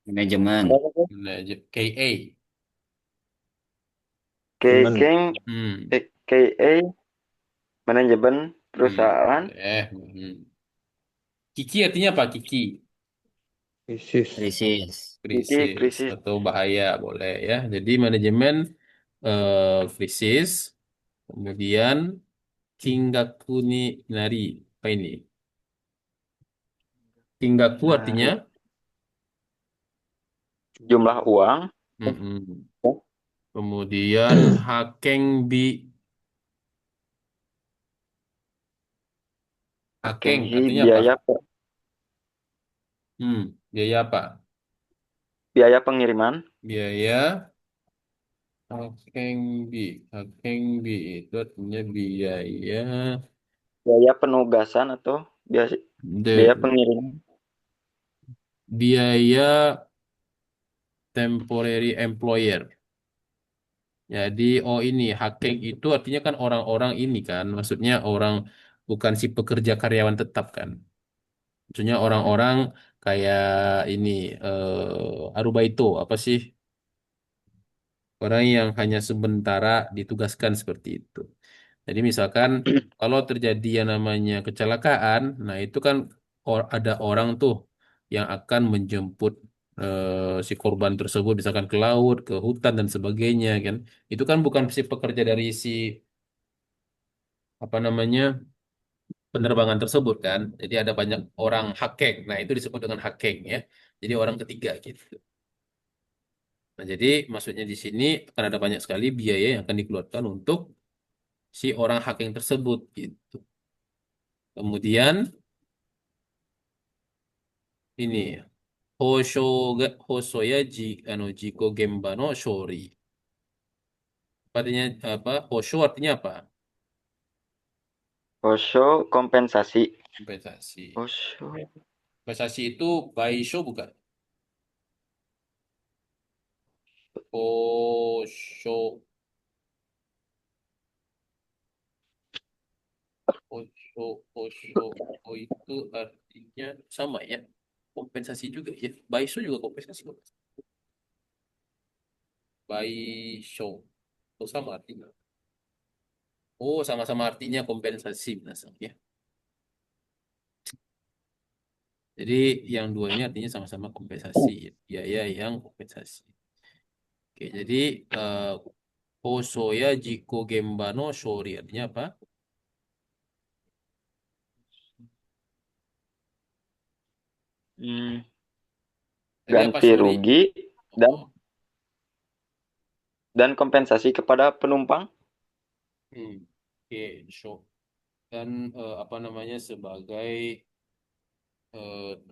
Speaker 2: Manajemen.
Speaker 1: Nah, KA.
Speaker 5: kekeng
Speaker 1: Hmm.
Speaker 5: KA manajemen perusahaan.
Speaker 1: Kiki artinya apa? Kiki.
Speaker 4: Krisis.
Speaker 2: Krisis.
Speaker 1: Krisis
Speaker 5: Krisis
Speaker 1: atau bahaya boleh ya. Jadi manajemen krisis. Kemudian Kingaku ni nari. Apa ini? Kingaku artinya
Speaker 5: jumlah uang.
Speaker 1: mm-mm. Kemudian Hakeng
Speaker 5: Kenghi
Speaker 1: artinya apa?
Speaker 5: biaya
Speaker 1: Hmm, biaya apa?
Speaker 5: biaya pengiriman.
Speaker 1: Biaya Hakengbi. Hakengbi itu artinya biaya
Speaker 5: Biaya penugasan atau biaya, biaya
Speaker 1: de,
Speaker 5: pengiriman.
Speaker 1: biaya temporary employer. Jadi, oh ini hakeng itu artinya kan orang-orang ini kan, maksudnya orang bukan si pekerja karyawan tetap kan. Maksudnya orang-orang kayak ini arubaito apa sih? Orang yang hanya sementara ditugaskan seperti itu. Jadi misalkan kalau terjadi yang namanya kecelakaan, nah itu kan ada orang tuh yang akan menjemput si korban tersebut misalkan ke laut, ke hutan dan sebagainya kan. Itu kan bukan si pekerja dari si apa namanya penerbangan tersebut kan. Jadi ada banyak orang hakeng. Nah, itu disebut dengan hakeng ya. Jadi orang ketiga gitu. Nah, jadi maksudnya di sini akan ada banyak sekali biaya yang akan dikeluarkan untuk si orang hakeng tersebut gitu. Kemudian ini Hosoya Jiko Gemba no Shori. Artinya apa? Hosho artinya apa?
Speaker 5: Osho kompensasi.
Speaker 1: Kompensasi.
Speaker 5: Osho.
Speaker 1: Kompensasi itu Baisho bukan? Hosho Osho, Osho, oh itu artinya sama ya, kompensasi juga ya. Baiso juga kompensasi kok. Baiso, oh sama artinya. Oh sama-sama artinya kompensasi nasab ya. Jadi yang dua ini artinya sama-sama kompensasi, ya. Biaya yang kompensasi. Oke, jadi eh Hosoya Jiko Gemba no Shori artinya apa?
Speaker 5: Hmm,
Speaker 1: Tadi apa
Speaker 5: ganti
Speaker 1: Shori?
Speaker 5: rugi dan
Speaker 1: Oh,
Speaker 5: kompensasi kepada penumpang.
Speaker 1: hmm. Oke, show. Dan apa namanya sebagai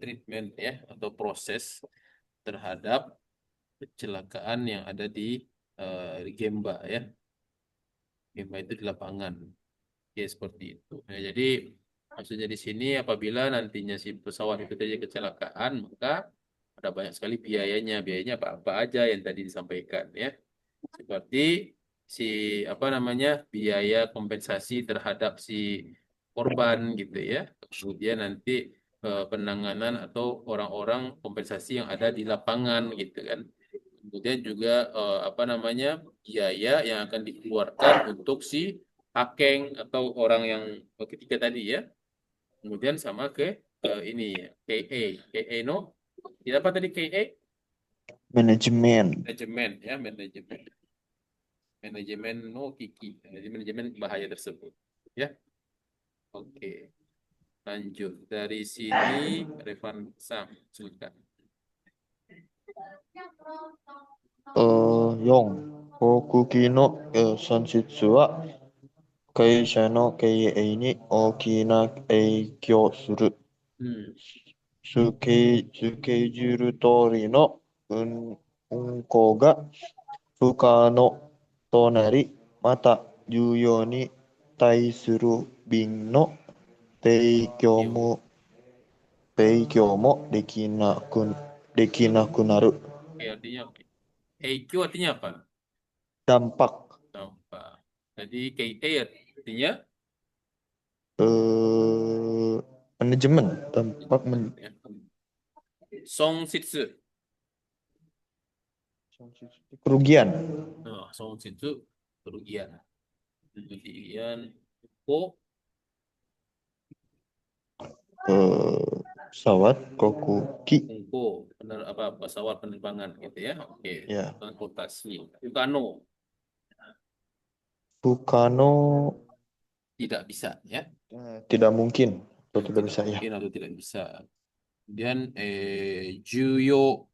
Speaker 1: treatment ya atau proses terhadap kecelakaan yang ada di Gemba ya. Gemba itu di lapangan. Ya seperti itu. Nah, jadi maksudnya di sini apabila nantinya si pesawat itu terjadi kecelakaan, maka ada banyak sekali biayanya. Biayanya apa-apa aja yang tadi disampaikan ya. Seperti si apa namanya biaya kompensasi terhadap si korban gitu ya. Kemudian nanti penanganan atau orang-orang kompensasi yang ada di lapangan gitu kan. Kemudian juga apa namanya biaya yang akan dikeluarkan untuk si hakeng atau orang yang ketiga tadi ya. Kemudian sama ke ini ya, KA, KA no. Tidak apa tadi KA?
Speaker 4: Manajemen.
Speaker 1: Manajemen ya, manajemen. Manajemen no Kiki, manajemen bahaya tersebut. Ya, oke. Lanjut dari sini, Revan Sam, silakan.
Speaker 4: Yong. Kokuki no sanshitsu wa kaisha no keiei ni ookina eikyou suru.
Speaker 1: うん。
Speaker 4: スケジュール通りの運行も、できなくなる。提供もできなくなる。
Speaker 1: Oke, artinya apa? EQ artinya apa?
Speaker 4: Dampak.
Speaker 1: Dampak. Jadi KA artinya
Speaker 4: eh Manajemen. Dampak
Speaker 1: manajemen ya. Songshitsu.
Speaker 4: kerugian.
Speaker 1: Nah, Songshitsu kerugian. Kemudian Ko
Speaker 4: Pesawat Kokuki.
Speaker 1: Kungko apa pesawat penerbangan gitu ya. Oke,
Speaker 4: Ya.
Speaker 1: transportasi. Ukano
Speaker 4: Bukano
Speaker 1: tidak bisa ya.
Speaker 4: tidak mungkin atau tidak
Speaker 1: Tidak
Speaker 4: bisa ya.
Speaker 1: mungkin atau tidak bisa. Kemudian Juyo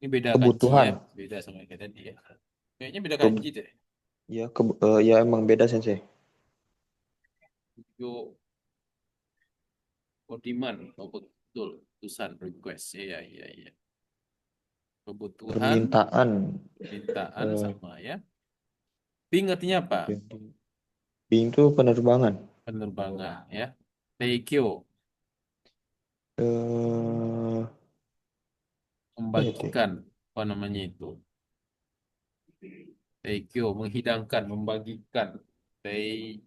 Speaker 1: ini beda kanji ya,
Speaker 4: Kebutuhan.
Speaker 1: beda sama yang tadi ya. Kayaknya beda
Speaker 4: Ke,
Speaker 1: kanji deh.
Speaker 4: ya, ya emang beda sensei.
Speaker 1: Juyo oh demand, oh betul, pesan request. Iya, iya, iya. Kebutuhan,
Speaker 6: permintaan.
Speaker 1: permintaan
Speaker 6: Eh,
Speaker 1: sama ya. Ping artinya apa?
Speaker 6: Ping itu penerbangan.
Speaker 1: Penerbangan ya. Teikyo,
Speaker 6: Eh, apa ya, Teh?
Speaker 1: membagikan, apa namanya itu? Teikyo, menghidangkan, membagikan. Tei,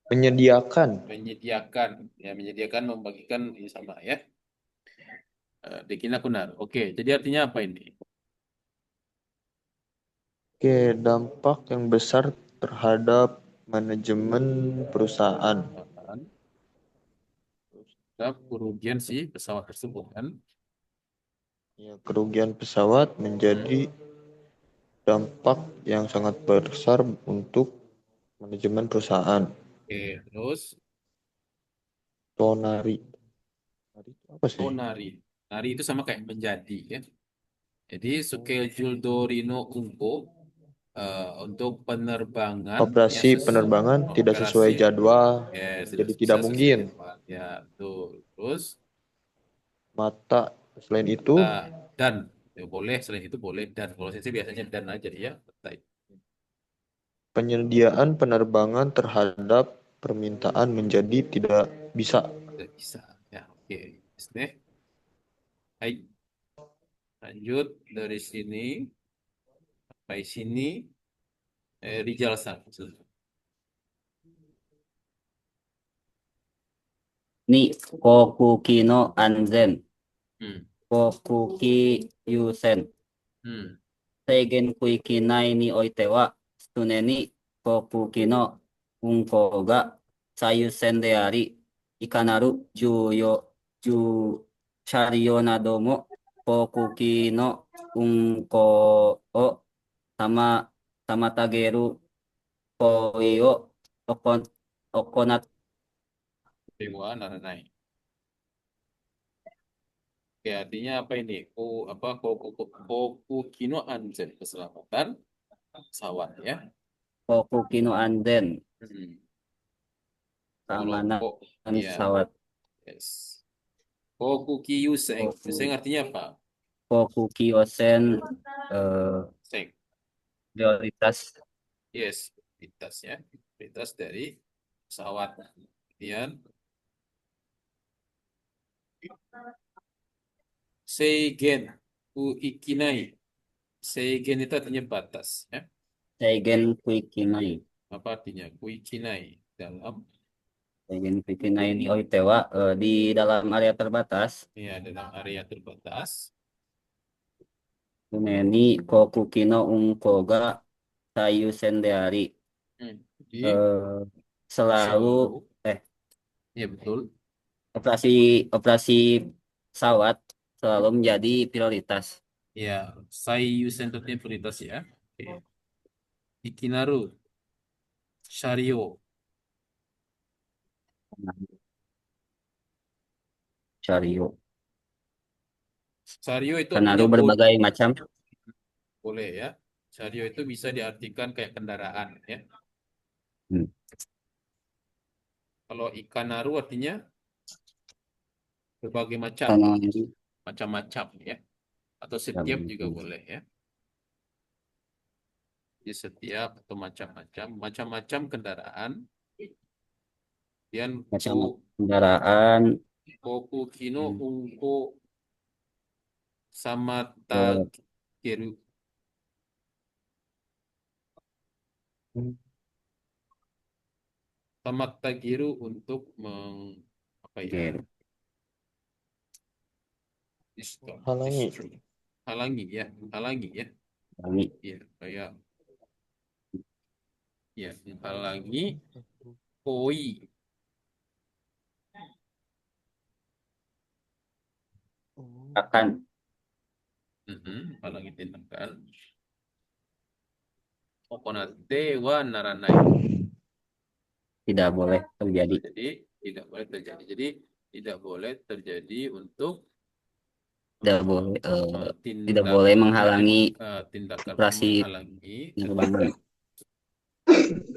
Speaker 6: Menyediakan.
Speaker 1: menyediakan, ya menyediakan, membagikan ini sama ya. Dekina kunar. Oke, jadi artinya apa ini?
Speaker 6: Oke, dampak yang besar terhadap manajemen perusahaan.
Speaker 1: Kerugian si pesawat tersebut kan.
Speaker 6: Ya, kerugian pesawat menjadi dampak yang sangat besar untuk manajemen perusahaan.
Speaker 1: Oke, terus
Speaker 6: Tonari. Tonari itu apa sih?
Speaker 1: nari. Nari itu sama kayak menjadi ya. Jadi Sukejul Dorino Unko untuk penerbangan yang
Speaker 6: Operasi penerbangan tidak sesuai
Speaker 1: operasi
Speaker 6: jadwal,
Speaker 1: tidak
Speaker 6: jadi
Speaker 1: bisa
Speaker 6: tidak
Speaker 1: sesuai
Speaker 6: mungkin.
Speaker 1: jadwal. Ya, tuh. Terus
Speaker 6: Mata selain itu,
Speaker 1: dan ya, boleh selain itu boleh dan kalau saya sih biasanya dan aja ya. Baik.
Speaker 6: penyediaan penerbangan terhadap permintaan menjadi tidak bisa.
Speaker 1: Tidak bisa. Ya, oke. Next. Baik. Lanjut dari sini sampai sini Rijal San.
Speaker 2: Ni Kokuki no Anzen.
Speaker 1: Hmm.
Speaker 2: Kokuki Yusen.
Speaker 1: Hmm.
Speaker 2: Seigen kuiki nai ni oite wa, tsune ni kokuki no unko ga saiyusen de ari, ikanaru juyo, ju, chariyo nado mo kokuki no unko o tama, tamatageru koi o okon, okonat.
Speaker 1: Dewa Naranai. Oke, artinya apa ini? Apa Koku Kino Anzen keselamatan pesawat ya.
Speaker 2: Kokuki no Anden,
Speaker 1: Hmm. Kalau
Speaker 2: keamanan
Speaker 1: kok ya,
Speaker 2: pesawat.
Speaker 1: yes. Koku Yuseng. Yuseng
Speaker 2: Koku,
Speaker 1: artinya apa?
Speaker 2: Kokuki Osen, eh,
Speaker 1: Seng.
Speaker 2: prioritas.
Speaker 1: Yes, prioritas ya. Prioritas dari pesawat. Kemudian Seigen Ikinai. Seigen itu artinya batas ya.
Speaker 2: Seigen Kuikinai.
Speaker 1: Apa artinya? Ikinai dalam
Speaker 2: Seigen Kuikinai ni Oitewa di dalam area terbatas.
Speaker 1: ya dalam area terbatas.
Speaker 2: Neni Kokuki no Unko ga Sayu Sendeari.
Speaker 1: Jadi
Speaker 2: Eh, selalu
Speaker 1: selalu
Speaker 2: eh
Speaker 1: ya betul.
Speaker 2: operasi operasi pesawat selalu menjadi prioritas.
Speaker 1: Ya, Seiyu Sentonya prioritas ya. Oke. Ikinaru, Shario.
Speaker 2: Syariyo.
Speaker 1: Shario itu
Speaker 2: Karena
Speaker 1: artinya
Speaker 2: berbagai macam.
Speaker 1: boleh ya. Shario itu bisa diartikan kayak kendaraan ya.
Speaker 2: Hmm.
Speaker 1: Kalau Ikanaru artinya berbagai macam,
Speaker 2: Karena
Speaker 1: macam-macam ya. Atau setiap juga boleh ya. Jadi setiap atau macam-macam, macam-macam kendaraan. Kemudian
Speaker 2: macam kendaraan
Speaker 1: Koku Kino Unko Samata
Speaker 2: eh,
Speaker 1: Geru. Samata Geru untuk apa ya?
Speaker 2: gitu.
Speaker 6: Halangi.
Speaker 1: Halangi ya, halangi ya.
Speaker 2: Ini
Speaker 1: Ya, kayak ya, menghalangi koi.
Speaker 2: akan
Speaker 1: Halangi tindakan. Okonate wa naranai.
Speaker 2: tidak boleh terjadi.
Speaker 1: Jadi tidak boleh terjadi. Jadi tidak boleh terjadi untuk
Speaker 2: Tidak boleh tidak
Speaker 1: tindak
Speaker 2: boleh menghalangi
Speaker 1: tindakan
Speaker 2: operasi
Speaker 1: menghalangi
Speaker 2: penerbangan.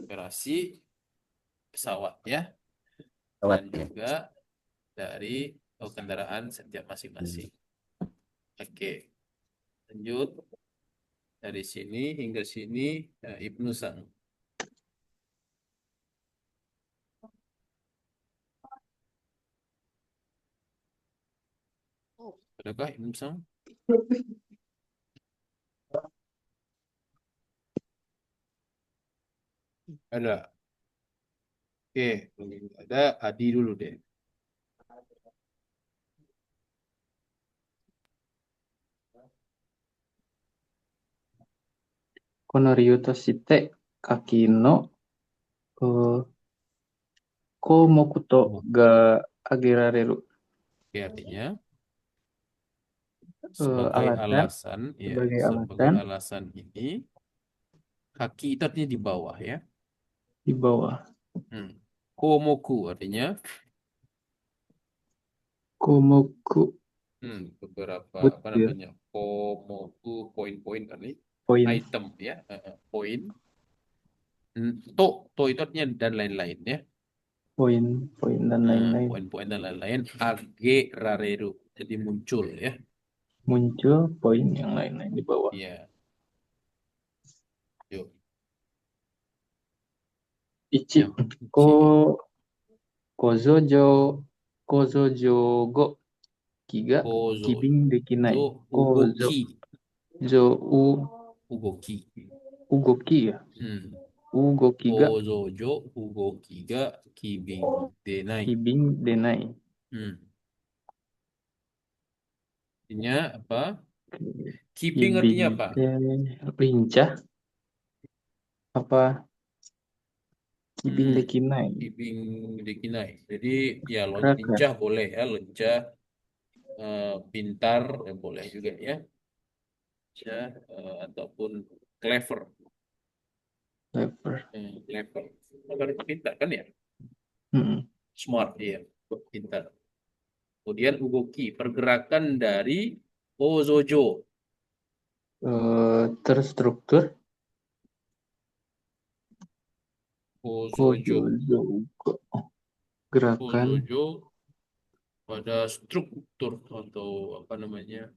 Speaker 1: operasi pesawat ya
Speaker 2: Pesawat,
Speaker 1: dan
Speaker 2: ya.
Speaker 1: juga dari kendaraan setiap masing-masing. Oke. Lanjut dari sini hingga sini Ibnu Sang. Adakah Ibnu Sang? Ada. Oke, kalau nggak ada Adi dulu deh.
Speaker 3: Konoryuto shite kaki no eh, komokuto ga agerareru.
Speaker 1: Oke, artinya sebagai
Speaker 3: Alasan
Speaker 1: alasan, ya,
Speaker 3: sebagai
Speaker 1: sebagai
Speaker 3: alasan
Speaker 1: alasan ini kaki itu artinya di bawah ya.
Speaker 3: di bawah.
Speaker 1: Hmm. Komoku artinya
Speaker 3: Komoku
Speaker 1: beberapa apa
Speaker 3: butir
Speaker 1: namanya komoku poin-poin kali
Speaker 3: poin
Speaker 1: item ya poin. To itu artinya dan lain-lain ya.
Speaker 3: poin poin dan lain-lain.
Speaker 1: Poin-poin dan lain-lain age rareru jadi muncul ya.
Speaker 3: Muncul poin yang lain-lain di bawah.
Speaker 1: Iya. Yuk
Speaker 3: Ichi
Speaker 1: yang
Speaker 3: ko
Speaker 1: sini
Speaker 3: kozojo kozojo go kiga
Speaker 1: kozo
Speaker 3: kibing dekinai.
Speaker 1: itu
Speaker 3: Kozo
Speaker 1: ugoki
Speaker 3: jo
Speaker 1: ugoki.
Speaker 3: ugoki ya.
Speaker 1: Hmm.
Speaker 3: Ugoki ga
Speaker 1: Kozojo ugoki ga kibing denai.
Speaker 3: kibing denai.
Speaker 1: Artinya apa? Keeping
Speaker 3: Kibing
Speaker 1: artinya apa?
Speaker 3: lincah apa kibing
Speaker 1: Hmm,
Speaker 3: dekinai.
Speaker 1: keeping dikinai. Jadi ya
Speaker 3: Gerakan
Speaker 1: lincah boleh ya, lincah, pintar ya boleh juga ya. Ya, ataupun clever.
Speaker 3: lever.
Speaker 1: Clever. Berarti pintar kan ya?
Speaker 3: Hmm.
Speaker 1: Smart ya, pintar. Kemudian ugoki, pergerakan dari Ozojo.
Speaker 3: Terstruktur
Speaker 1: Ozojo.
Speaker 3: kojojo gerakan
Speaker 1: Ozojo pada struktur atau apa namanya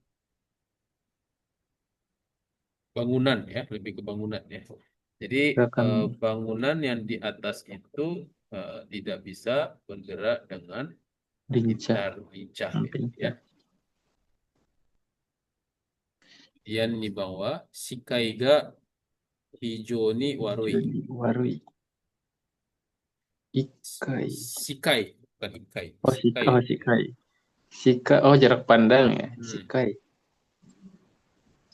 Speaker 1: bangunan ya, lebih ke bangunan ya. Jadi
Speaker 3: gerakan
Speaker 1: bangunan yang di atas itu tidak bisa bergerak dengan
Speaker 3: lincah
Speaker 1: pintar lincah gitu ya.
Speaker 3: lincah.
Speaker 1: Yang di bawah Shikaiga Hijoni Warui.
Speaker 3: Jadi warui ikai.
Speaker 1: Shikai bukan ikai.
Speaker 3: Oh
Speaker 1: Shikai.
Speaker 3: shikai. Shikai. Oh jarak pandang ya.
Speaker 1: Hmm.
Speaker 3: Shikai.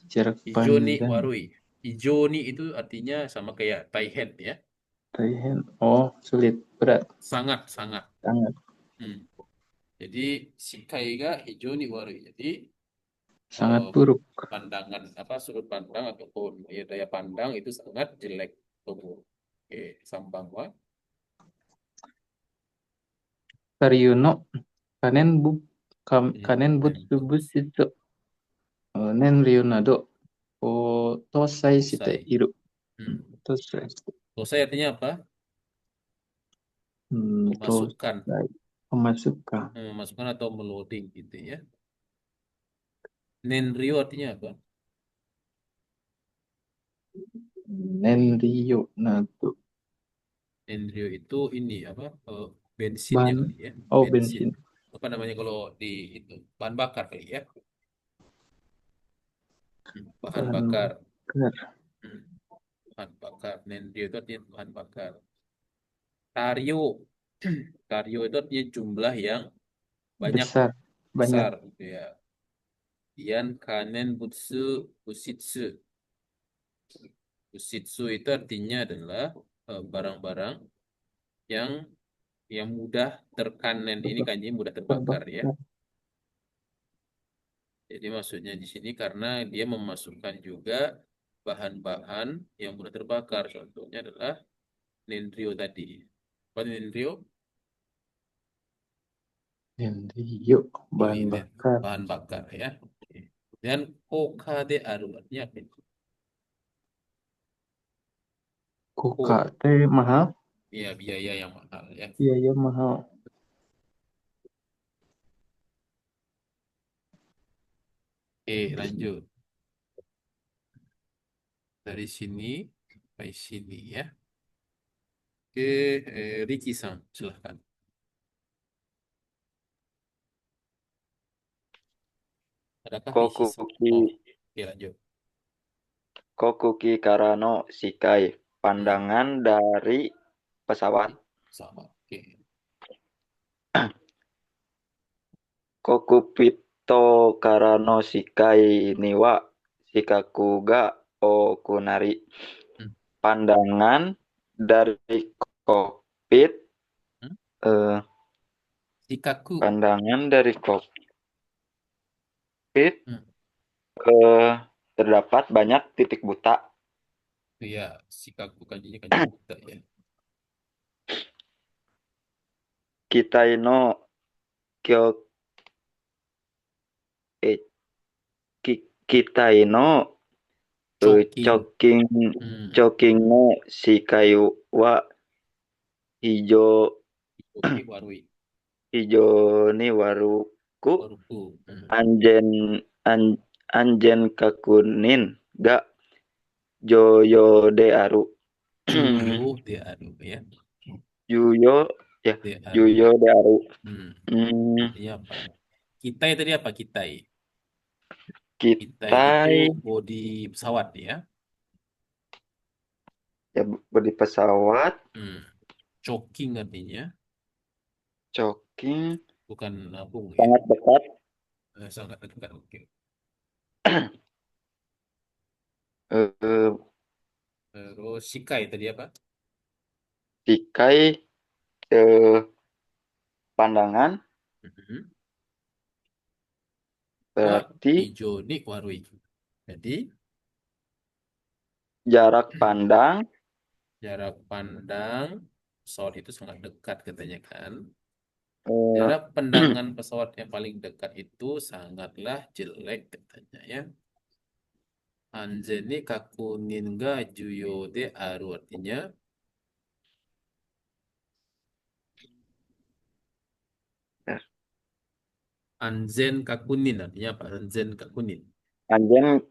Speaker 3: Jarak
Speaker 1: Hijoni
Speaker 3: pandang.
Speaker 1: Warui. Hijoni itu artinya sama kayak Taihen ya.
Speaker 3: Taihen. Oh sulit berat
Speaker 1: Sangat sangat.
Speaker 3: sangat
Speaker 1: Hmm. Jadi Shikaiga Hijoni Warui. Jadi
Speaker 3: sangat
Speaker 1: eh,
Speaker 3: buruk.
Speaker 1: pandangan apa sudut pandang ataupun ya, daya pandang itu sangat jelek tubuh. Oke, sambang wa.
Speaker 3: Karyuno kanen bu kanen butsu
Speaker 1: Dan
Speaker 3: butsu nen ryunado o tosai shite
Speaker 1: selesai.
Speaker 3: iru.
Speaker 1: Hmm.
Speaker 3: Tosai.
Speaker 1: Selesai artinya apa? Memasukkan,
Speaker 3: Tosai. Memasukkan.
Speaker 1: memasukkan atau meloading gitu ya. Nenryo artinya apa?
Speaker 3: Nen ryu nado.
Speaker 1: Nenryo itu ini apa? Bensinnya
Speaker 3: Bahan.
Speaker 1: kali ya.
Speaker 3: Oh
Speaker 1: Bensin.
Speaker 3: bensin.
Speaker 1: Apa namanya kalau di itu bahan bakar kali ya. Bahan
Speaker 3: Bahan
Speaker 1: bakar.
Speaker 3: bakar.
Speaker 1: Bahan bakar. Nenryo itu artinya bahan bakar. Tario. Tario itu artinya jumlah yang banyak
Speaker 3: Besar. Banyak.
Speaker 1: besar gitu ya. Yan kanen butsu busitsu. Busitsu itu artinya adalah barang-barang yang mudah terkanen. Ini kanji mudah terbakar ya.
Speaker 3: Terbakar.
Speaker 1: Jadi maksudnya di sini karena dia memasukkan juga bahan-bahan yang mudah terbakar. Contohnya adalah nendrio tadi. Apa nendrio?
Speaker 3: Nen ryu. Bahan
Speaker 1: Ini
Speaker 3: bakar.
Speaker 1: bahan bakar ya. Oke. Dan okade aru artinya apa itu?
Speaker 3: Kuka
Speaker 1: Oh,
Speaker 3: teh mahal.
Speaker 1: iya biaya yang mahal ya.
Speaker 3: Biaya mahal.
Speaker 1: Oke, lanjut. Dari sini sampai sini ya. Oke, Riki-san, silahkan. Adakah Rishi-san?
Speaker 5: Kokuki
Speaker 1: Oh, oke lanjut.
Speaker 5: Kokuki Karano Shikai. Pandangan dari pesawat.
Speaker 1: Sama. Oke.
Speaker 5: Kokupito Karano Shikai niwa Shikaku ga okunari.
Speaker 1: Hmm.
Speaker 5: Pandangan dari kokpit
Speaker 1: Hmm?
Speaker 5: eh,
Speaker 1: Shikaku.
Speaker 5: pandangan dari kokpit
Speaker 1: Hmm.
Speaker 5: terdapat banyak titik buta.
Speaker 1: Iya, Shikaku kanjinya kanji buta ya.
Speaker 5: Kitai no kyo eh, Kitai no
Speaker 1: Choking.
Speaker 5: choking
Speaker 1: Hmm.
Speaker 5: choking no shikai wa hijo
Speaker 1: Oke, warui.
Speaker 5: hijo ni waruku
Speaker 1: Waruku. Hmm.
Speaker 5: anjen anjen kakunin ga joyo de aru.
Speaker 1: Juyo de Aru ya.
Speaker 5: Yuyo ya
Speaker 1: De Aru.
Speaker 5: Yuyo de aru.
Speaker 1: Hmm.
Speaker 5: Hmm,
Speaker 1: Artinya apa? Kitai tadi apa? Kitai. Kitai
Speaker 5: Kitai
Speaker 1: itu bodi pesawat ya.
Speaker 5: ya bodi pesawat.
Speaker 1: Hmm. Choking artinya
Speaker 5: Choking
Speaker 1: bukan nabung ya.
Speaker 5: sangat dekat.
Speaker 1: Sangat dekat. Oke.
Speaker 5: eh,
Speaker 1: Terus Shikai tadi apa?
Speaker 5: Shikai pandangan
Speaker 1: Mhm. Wa
Speaker 5: berarti
Speaker 1: ijo ni warui. Jadi
Speaker 5: jarak pandang
Speaker 1: jarak pandang pesawat itu sangat dekat katanya kan.
Speaker 5: eh,
Speaker 1: Jarak pandangan pesawat yang paling dekat itu sangatlah jelek katanya ya. Anjeni kakunin ga juyo de aru artinya anzen kakunin artinya apa? Anzen kakunin.
Speaker 5: anjen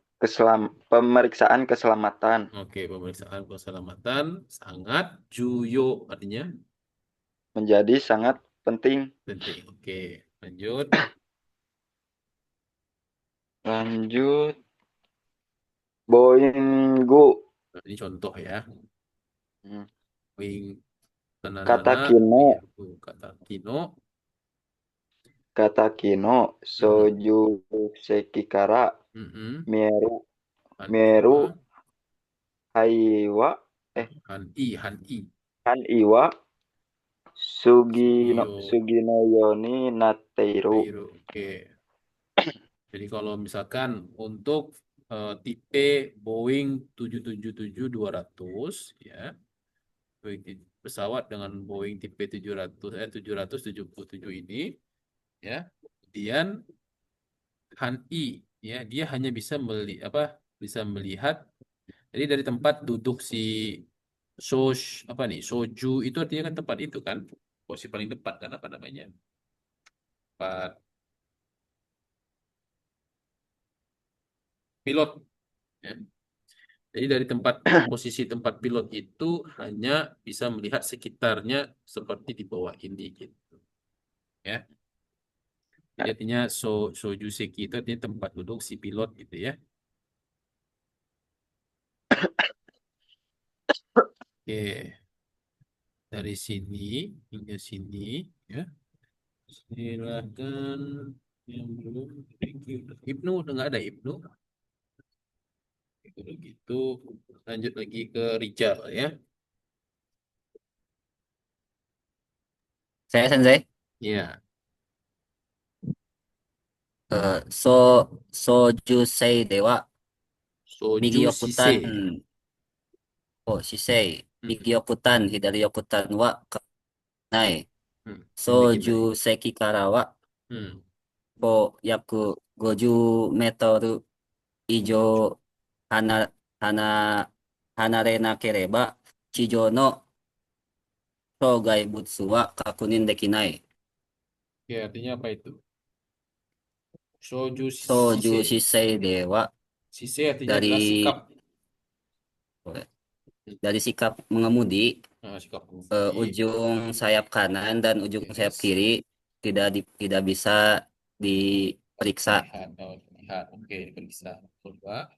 Speaker 5: pemeriksaan keselamatan
Speaker 1: Oke, pemeriksaan keselamatan sangat juyo artinya
Speaker 5: menjadi sangat penting.
Speaker 1: penting. Oke, lanjut.
Speaker 5: Lanjut Boeinggu
Speaker 1: Nah, ini contoh ya.
Speaker 5: Hmm.
Speaker 1: Wing
Speaker 5: kata
Speaker 1: tananana
Speaker 5: kino
Speaker 1: kata kino.
Speaker 5: kino
Speaker 1: Mhm.
Speaker 5: soju sekikara
Speaker 1: Mhm.
Speaker 5: meru
Speaker 1: Haniwa,
Speaker 5: haiwa
Speaker 1: Han I,
Speaker 5: han iwa
Speaker 1: Sugiyo,
Speaker 5: sugino yoni nateiru.
Speaker 1: Peiro. Oke. Jadi kalau misalkan untuk tipe Boeing 777-200 ya, pesawat dengan Boeing tipe 777 ini ya, kemudian Han I ya, dia hanya bisa bisa melihat jadi dari tempat duduk si apa nih? Soju itu artinya kan tempat itu kan. Posisi paling depan kan apa namanya? Tempat pilot ya. Jadi dari posisi tempat pilot itu hanya bisa melihat sekitarnya seperti di bawah ini gitu. Ya. Jadi artinya Soju Seki itu artinya tempat duduk si pilot gitu ya. Oke, dari sini hingga sini ya. Silakan yang belum Ibnu udah nggak ada Ibnu. Kalau gitu lanjut lagi ke Rijal ya.
Speaker 2: Saya Sensei.
Speaker 1: Ya,
Speaker 2: So Sojusei dewa
Speaker 1: Soju Sise.
Speaker 2: Migyokutan Shisei
Speaker 1: Hmm.
Speaker 2: Migyokutan Hidaryokutan wa Kanai
Speaker 1: Memiliki naik.
Speaker 2: Sojuseki kara wa
Speaker 1: Hmm.
Speaker 2: yaku 50 meter ijo hana hana hanare nakereba chijo no shogai butsu wa kakunin dekinai.
Speaker 1: Ya, artinya apa itu? Soju
Speaker 2: Soju
Speaker 1: Sise.
Speaker 2: Shisei dewa
Speaker 1: Sise artinya
Speaker 2: dari
Speaker 1: adalah sikap.
Speaker 2: Dari sikap mengemudi,
Speaker 1: Nah, sikap pengemudi.
Speaker 2: ujung sayap kanan dan ujung sayap
Speaker 1: Yes.
Speaker 2: kiri tidak bisa diperiksa.
Speaker 1: Lihat, oh, lihat. Oke, diperiksa. Coba.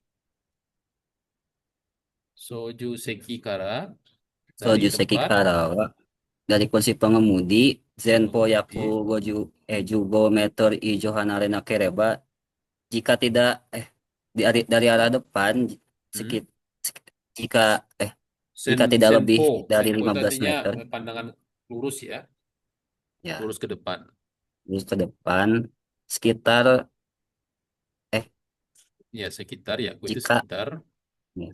Speaker 1: Soju seki kara dari
Speaker 2: Soju seki
Speaker 1: tempat
Speaker 2: karawa dari kursi pengemudi Zenpo yaku
Speaker 1: pengemudi.
Speaker 2: jugo meter ijo hanare nakereba jika tidak dari arah depan
Speaker 1: Hmm?
Speaker 2: sekit, jika eh
Speaker 1: Sen,
Speaker 2: jika tidak lebih
Speaker 1: senpo.
Speaker 2: dari
Speaker 1: Senpo itu
Speaker 2: 15
Speaker 1: artinya
Speaker 2: meter
Speaker 1: pandangan lurus ya.
Speaker 2: ya
Speaker 1: Lurus ke depan.
Speaker 2: lurus ke depan sekitar eh
Speaker 1: Ya, sekitar ya. Itu
Speaker 2: jika
Speaker 1: sekitar.
Speaker 2: ya,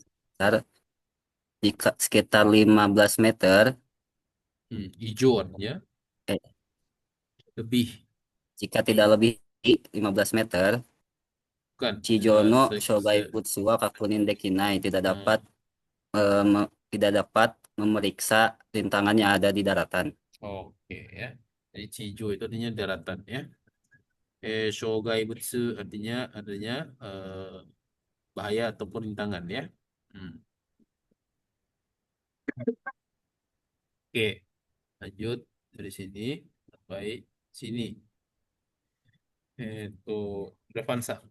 Speaker 2: sekitar 15 meter
Speaker 1: Hijau artinya
Speaker 2: eh,
Speaker 1: lebih.
Speaker 2: jika tidak lebih 15 meter
Speaker 1: Bukan.
Speaker 2: Chijono Shogai Butsuwa Kakunin Dekinai
Speaker 1: Eh,
Speaker 2: tidak dapat memeriksa rintangan yang ada di daratan.
Speaker 1: oke ya. Jadi Chijo itu artinya daratan ya. Shogai butsu artinya adanya bahaya ataupun rintangan ya. Hmm. Oke, lanjut dari sini sampai sini. Itu Revansa.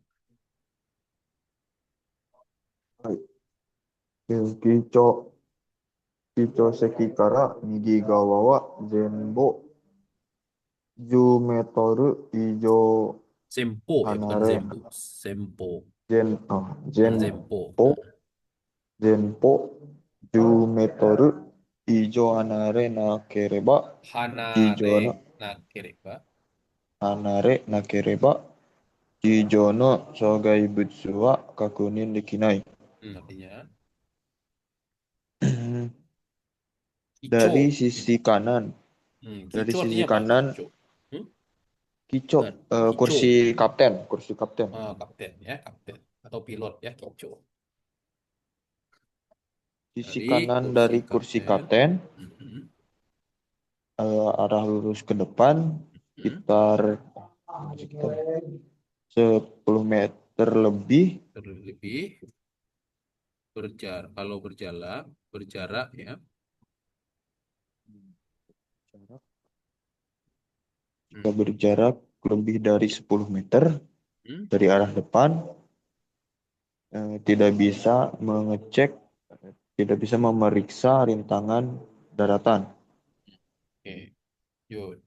Speaker 6: はい。基調席から右側は前後10メートル以上
Speaker 1: Sempo ya, bukan
Speaker 6: 離れ、
Speaker 1: Zembo. Sempo,
Speaker 6: 前
Speaker 1: bukan Zempo.
Speaker 6: 方、前方10メートル以上離れなければ、地上
Speaker 1: Hanare
Speaker 6: の
Speaker 1: nakereba.
Speaker 6: 離れなければ、地上の障害物は確認できない。
Speaker 1: Artinya
Speaker 6: Dari
Speaker 1: Kicho.
Speaker 6: sisi kanan, dari
Speaker 1: Kicho
Speaker 6: sisi
Speaker 1: artinya apa?
Speaker 6: kanan,
Speaker 1: Kicho. Hmm?
Speaker 6: Kico,
Speaker 1: Bukan. Kicho.
Speaker 6: kursi kapten.
Speaker 1: Kapten ya, kapten. Atau pilot ya, Kicho.
Speaker 6: Sisi
Speaker 1: Dari
Speaker 6: kanan
Speaker 1: kursi
Speaker 6: dari kursi
Speaker 1: kapten.
Speaker 6: kapten,
Speaker 1: Mhm.
Speaker 6: arah lurus ke depan, sekitar 10 meter lebih.
Speaker 1: Lebih kalau berjarak ya.
Speaker 6: Jika berjarak lebih dari 10 meter dari arah depan, tidak bisa memeriksa rintangan daratan.
Speaker 1: Oke, yuk.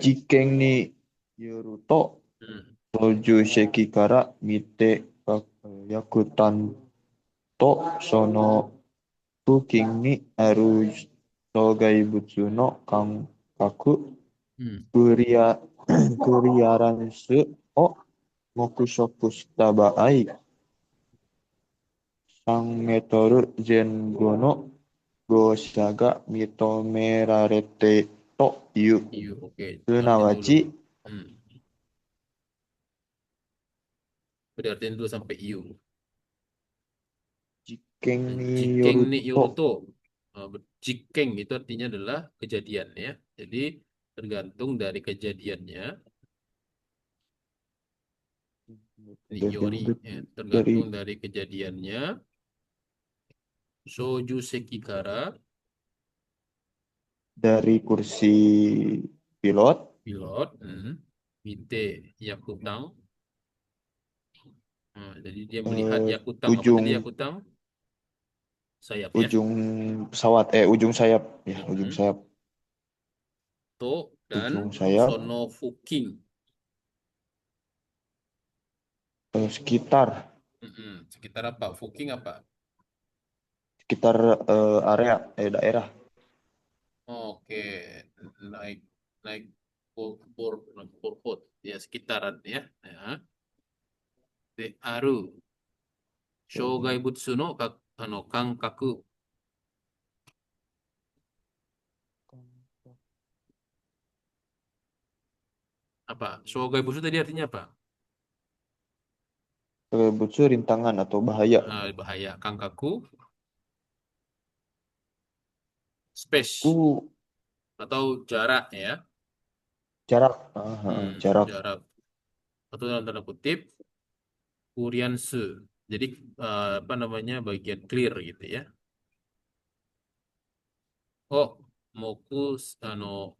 Speaker 6: Jikeng ni yoruto, soju seki kara mite yakutan to sono tuking ni aru sogai butsu no kankaku kuria kuriaransu o mokushoku shita baai 3メートル前後の号車が認められてという。
Speaker 1: Oke,
Speaker 6: すなわ
Speaker 1: artiin
Speaker 6: ち、
Speaker 1: dulu. Berarti dulu sampai Yu.
Speaker 6: 実験によ
Speaker 1: Jikeng
Speaker 6: る
Speaker 1: ni
Speaker 6: と、
Speaker 1: yoruto. Jikeng itu artinya adalah kejadian ya. Jadi tergantung dari kejadiannya. Yori ya. Tergantung dari kejadiannya. Soju sekikara.
Speaker 6: Dari kursi pilot.
Speaker 1: Mite yakutang. Jadi dia melihat yakutang. Apa
Speaker 6: Ujung
Speaker 1: tadi yakutang? Sayap ya.
Speaker 6: ujung pesawat, ujung sayap ya, ujung sayap.
Speaker 1: To dan
Speaker 6: Ujung sayap
Speaker 1: sonofuking.
Speaker 6: sekitar
Speaker 1: Sekitar apa? Fuking apa?
Speaker 6: sekitar area daerah.
Speaker 1: Oke, naik naik purpot ya sekitaran ya. De aru shogai butsu no kankaku. Apa? Shogai butsu tadi artinya apa?
Speaker 6: Butsu rintangan atau bahaya.
Speaker 1: Bahaya. Kankaku space atau jarak ya.
Speaker 6: Jarak. Jarak.
Speaker 1: Jarak. Atau dalam tanda kutip Kuriansu. Jadi apa namanya bagian clear gitu ya. Oh, moku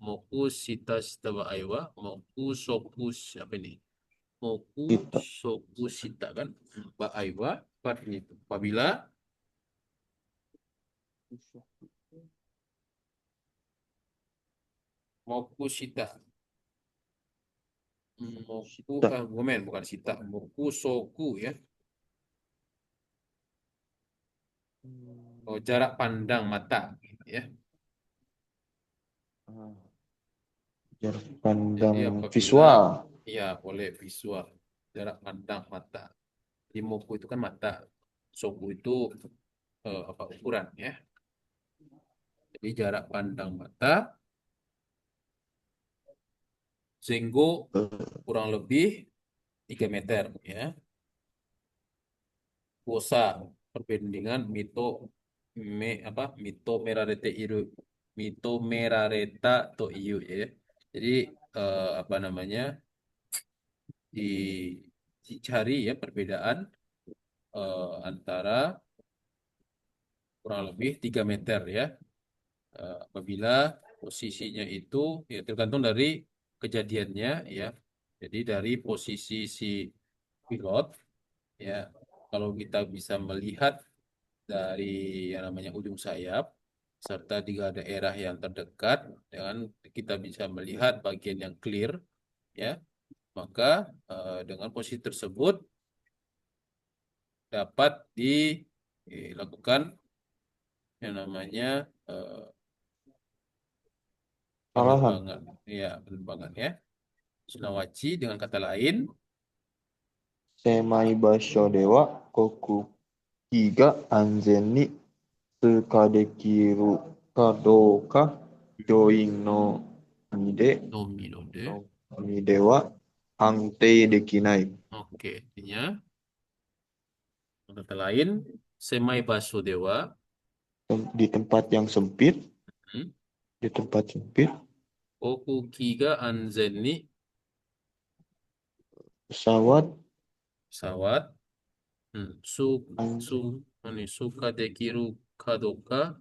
Speaker 1: moku shita shita wa aiwa moku soku apa ini? Moku
Speaker 6: Kita.
Speaker 1: soku shita kan? Wa aiwa artinya itu. Apabila moku shita moku
Speaker 6: Kita.
Speaker 1: bukan shita moku soku ya. Oh, jarak pandang mata gitu ya.
Speaker 6: Jarak
Speaker 1: Jadi
Speaker 6: pandang
Speaker 1: apabila
Speaker 6: visual.
Speaker 1: ya boleh visual jarak pandang mata. Di moku itu kan mata, soku itu apa ukuran ya. Jadi jarak pandang mata, zenggo
Speaker 6: Eh,
Speaker 1: kurang lebih 3 meter ya. Kosa perbandingan mito merarete iru mito merareta to iu ya. Jadi apa namanya dicari ya perbedaan antara kurang lebih 3 meter ya. Apabila posisinya itu ya tergantung dari kejadiannya ya. Jadi dari posisi si pilot ya, kalau kita bisa melihat dari yang namanya ujung sayap serta di daerah yang terdekat dengan kita bisa melihat bagian yang clear ya, maka dengan posisi tersebut dapat dilakukan yang namanya eh,
Speaker 6: Alahan.
Speaker 1: penerbangan ya penerbangan ya. Sunawachi dengan kata lain,
Speaker 6: Semai basho dewa koku kiga anzen ni tsuka dekiru ka douka gyouin no mide
Speaker 1: nomino de.
Speaker 6: no mide wa hantei dekinai.
Speaker 1: Oke, artinya kata lain, semai baso dewa,
Speaker 6: Di tempat yang sempit,
Speaker 1: hmm,
Speaker 6: di tempat sempit,
Speaker 1: okuki ga anzen ni
Speaker 6: pesawat
Speaker 1: pesawat, su su
Speaker 6: anzen
Speaker 1: suka dekiru kadoka,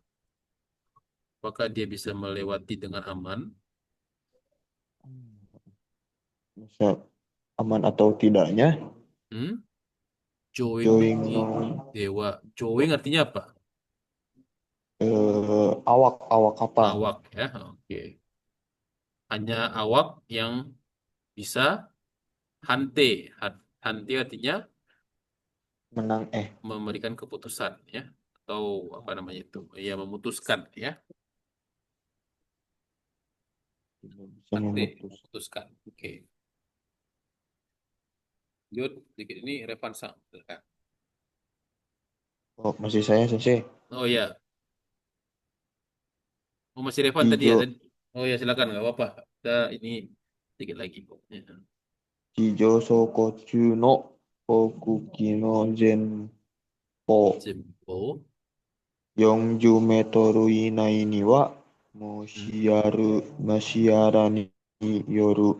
Speaker 1: apakah dia bisa melewati dengan aman?
Speaker 6: bisa aman atau tidaknya.
Speaker 1: Hmm? Join
Speaker 6: Gyouin
Speaker 1: ni
Speaker 6: no
Speaker 1: dewa. Join artinya apa?
Speaker 6: awak kapal
Speaker 1: Awak ya. Oke. Hanya awak yang bisa hante. Hante artinya
Speaker 6: menang
Speaker 1: memberikan keputusan ya atau apa namanya itu ya memutuskan ya
Speaker 6: bisa
Speaker 1: hante
Speaker 6: memutus.
Speaker 1: memutuskan oke Jod sedikit ini Revansa silakan.
Speaker 6: Oh, masih saya sensei.
Speaker 1: Oh ya, oh masih Revan tadi ya
Speaker 6: Chijo
Speaker 1: tadi. Oh ya silakan nggak apa-apa kita ini sedikit lagi kok ya.
Speaker 6: Chijo Sokotsu no Kokuki no Zenpo
Speaker 1: Jempo
Speaker 6: 40メートル以内には
Speaker 1: hmm?
Speaker 6: もしやらによる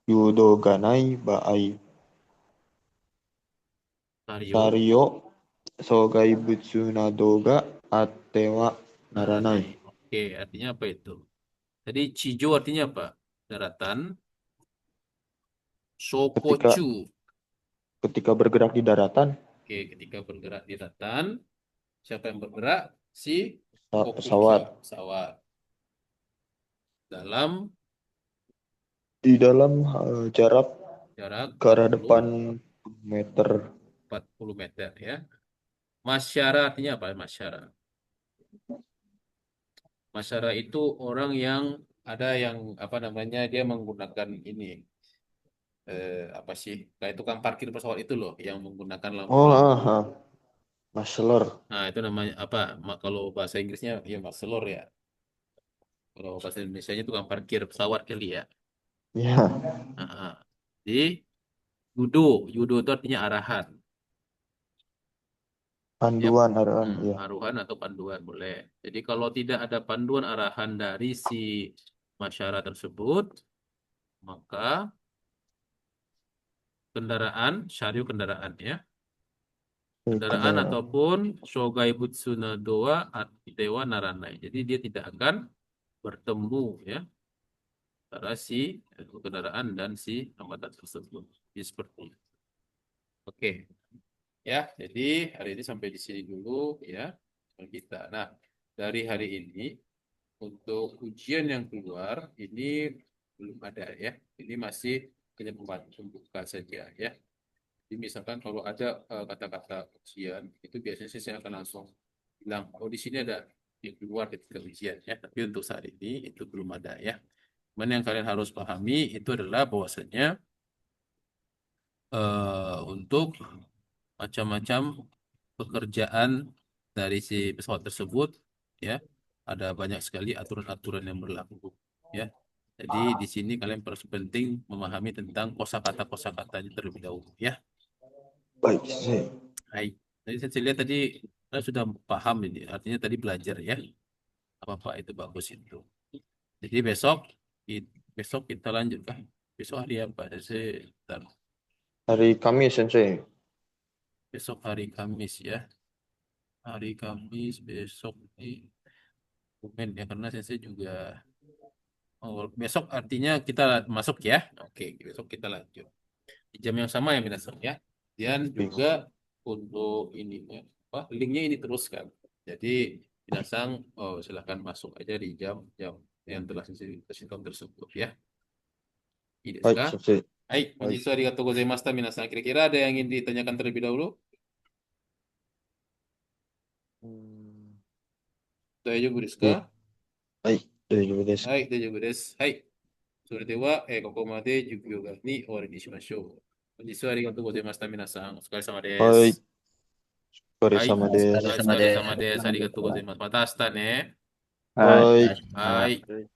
Speaker 6: 誘導がない場合、車
Speaker 1: Mario
Speaker 6: 両、障害物などがあってはならな
Speaker 1: Naranai
Speaker 6: い。
Speaker 1: oke artinya apa itu tadi Chijo artinya apa daratan
Speaker 6: Ketika
Speaker 1: Sokochu
Speaker 6: ketika bergerak di daratan,
Speaker 1: oke ketika bergerak di daratan siapa yang bergerak si Kokuki
Speaker 6: pesawat
Speaker 1: pesawat dalam
Speaker 6: di dalam jarak
Speaker 1: jarak
Speaker 6: ke arah
Speaker 1: 40
Speaker 6: depan meter.
Speaker 1: 40 meter ya. Masyara artinya apa? Masyara. Masyara itu orang yang ada yang apa namanya dia menggunakan ini apa sih kayak tukang parkir pesawat itu loh yang menggunakan
Speaker 6: Oh,
Speaker 1: lampu-lampu.
Speaker 6: maseler.
Speaker 1: Nah itu namanya apa? Kalau bahasa Inggrisnya ya maselor ya. Kalau bahasa Indonesianya tukang parkir pesawat kali ya.
Speaker 6: Ya,
Speaker 1: Nah, jadi yudo, yudo itu artinya arahan. Ya,
Speaker 6: panduan arahan ya.
Speaker 1: aruhan atau panduan boleh. Jadi kalau tidak ada panduan arahan dari si masyarakat tersebut, maka kendaraan, syariu kendaraan ya, kendaraan ataupun shogai butsuna doa dewa naranai. Jadi dia tidak akan bertemu ya antara si kendaraan dan si hambatan tersebut. Jadi seperti itu. Oke. Ya, jadi hari ini sampai di sini dulu ya kita. Nah, dari hari ini untuk ujian yang keluar ini belum ada ya. Ini masih hanya pembuka saja ya. Jadi misalkan kalau ada kata-kata ujian itu biasanya saya akan langsung bilang, oh di sini ada yang keluar ketika ujian ya. Tapi untuk saat ini itu belum ada ya. Cuman yang kalian harus pahami itu adalah bahwasanya untuk macam-macam pekerjaan dari si pesawat tersebut ya ada banyak sekali aturan-aturan yang berlaku ya. Jadi di sini kalian harus penting memahami tentang kosakata-kosakatanya terlebih dahulu ya.
Speaker 6: Baik, Sensei.
Speaker 1: Baik. Jadi saya lihat tadi sudah paham ini. Artinya tadi belajar ya. Apa-apa itu bagus itu. Jadi besok kita lanjutkan. Besok hari apa? Bentar.
Speaker 6: Hari Kamis, Sensei.
Speaker 1: Besok hari Kamis ya. Hari Kamis besok ini dokumen ya karena saya juga besok artinya kita masuk ya. Oke, besok kita lanjut. Di jam yang sama ya Minasan ya. Dan juga untuk ini ya, apa linknya ini teruskan. Jadi Minasan silahkan masuk aja di jam yang telah kasih tahu tersebut ya. Ini
Speaker 6: Baik, Sensei.
Speaker 1: Baik, konnichiwa arigatou gozaimashita Minasan. Kira-kira ada yang ingin ditanyakan terlebih dahulu? Daijoubu desu ka?
Speaker 6: はい、大丈夫です。
Speaker 1: はい、大丈夫です。はい。それでは、ここまで授業に終わりにしましょう。本日はありがとうございました。皆さん、お疲れ様です。
Speaker 6: はい、お疲れ
Speaker 1: はい、
Speaker 6: 様です。
Speaker 1: お疲れ様です。ありがとうございます。また明日ね。
Speaker 3: はい。
Speaker 6: はい。
Speaker 1: はい。
Speaker 5: はい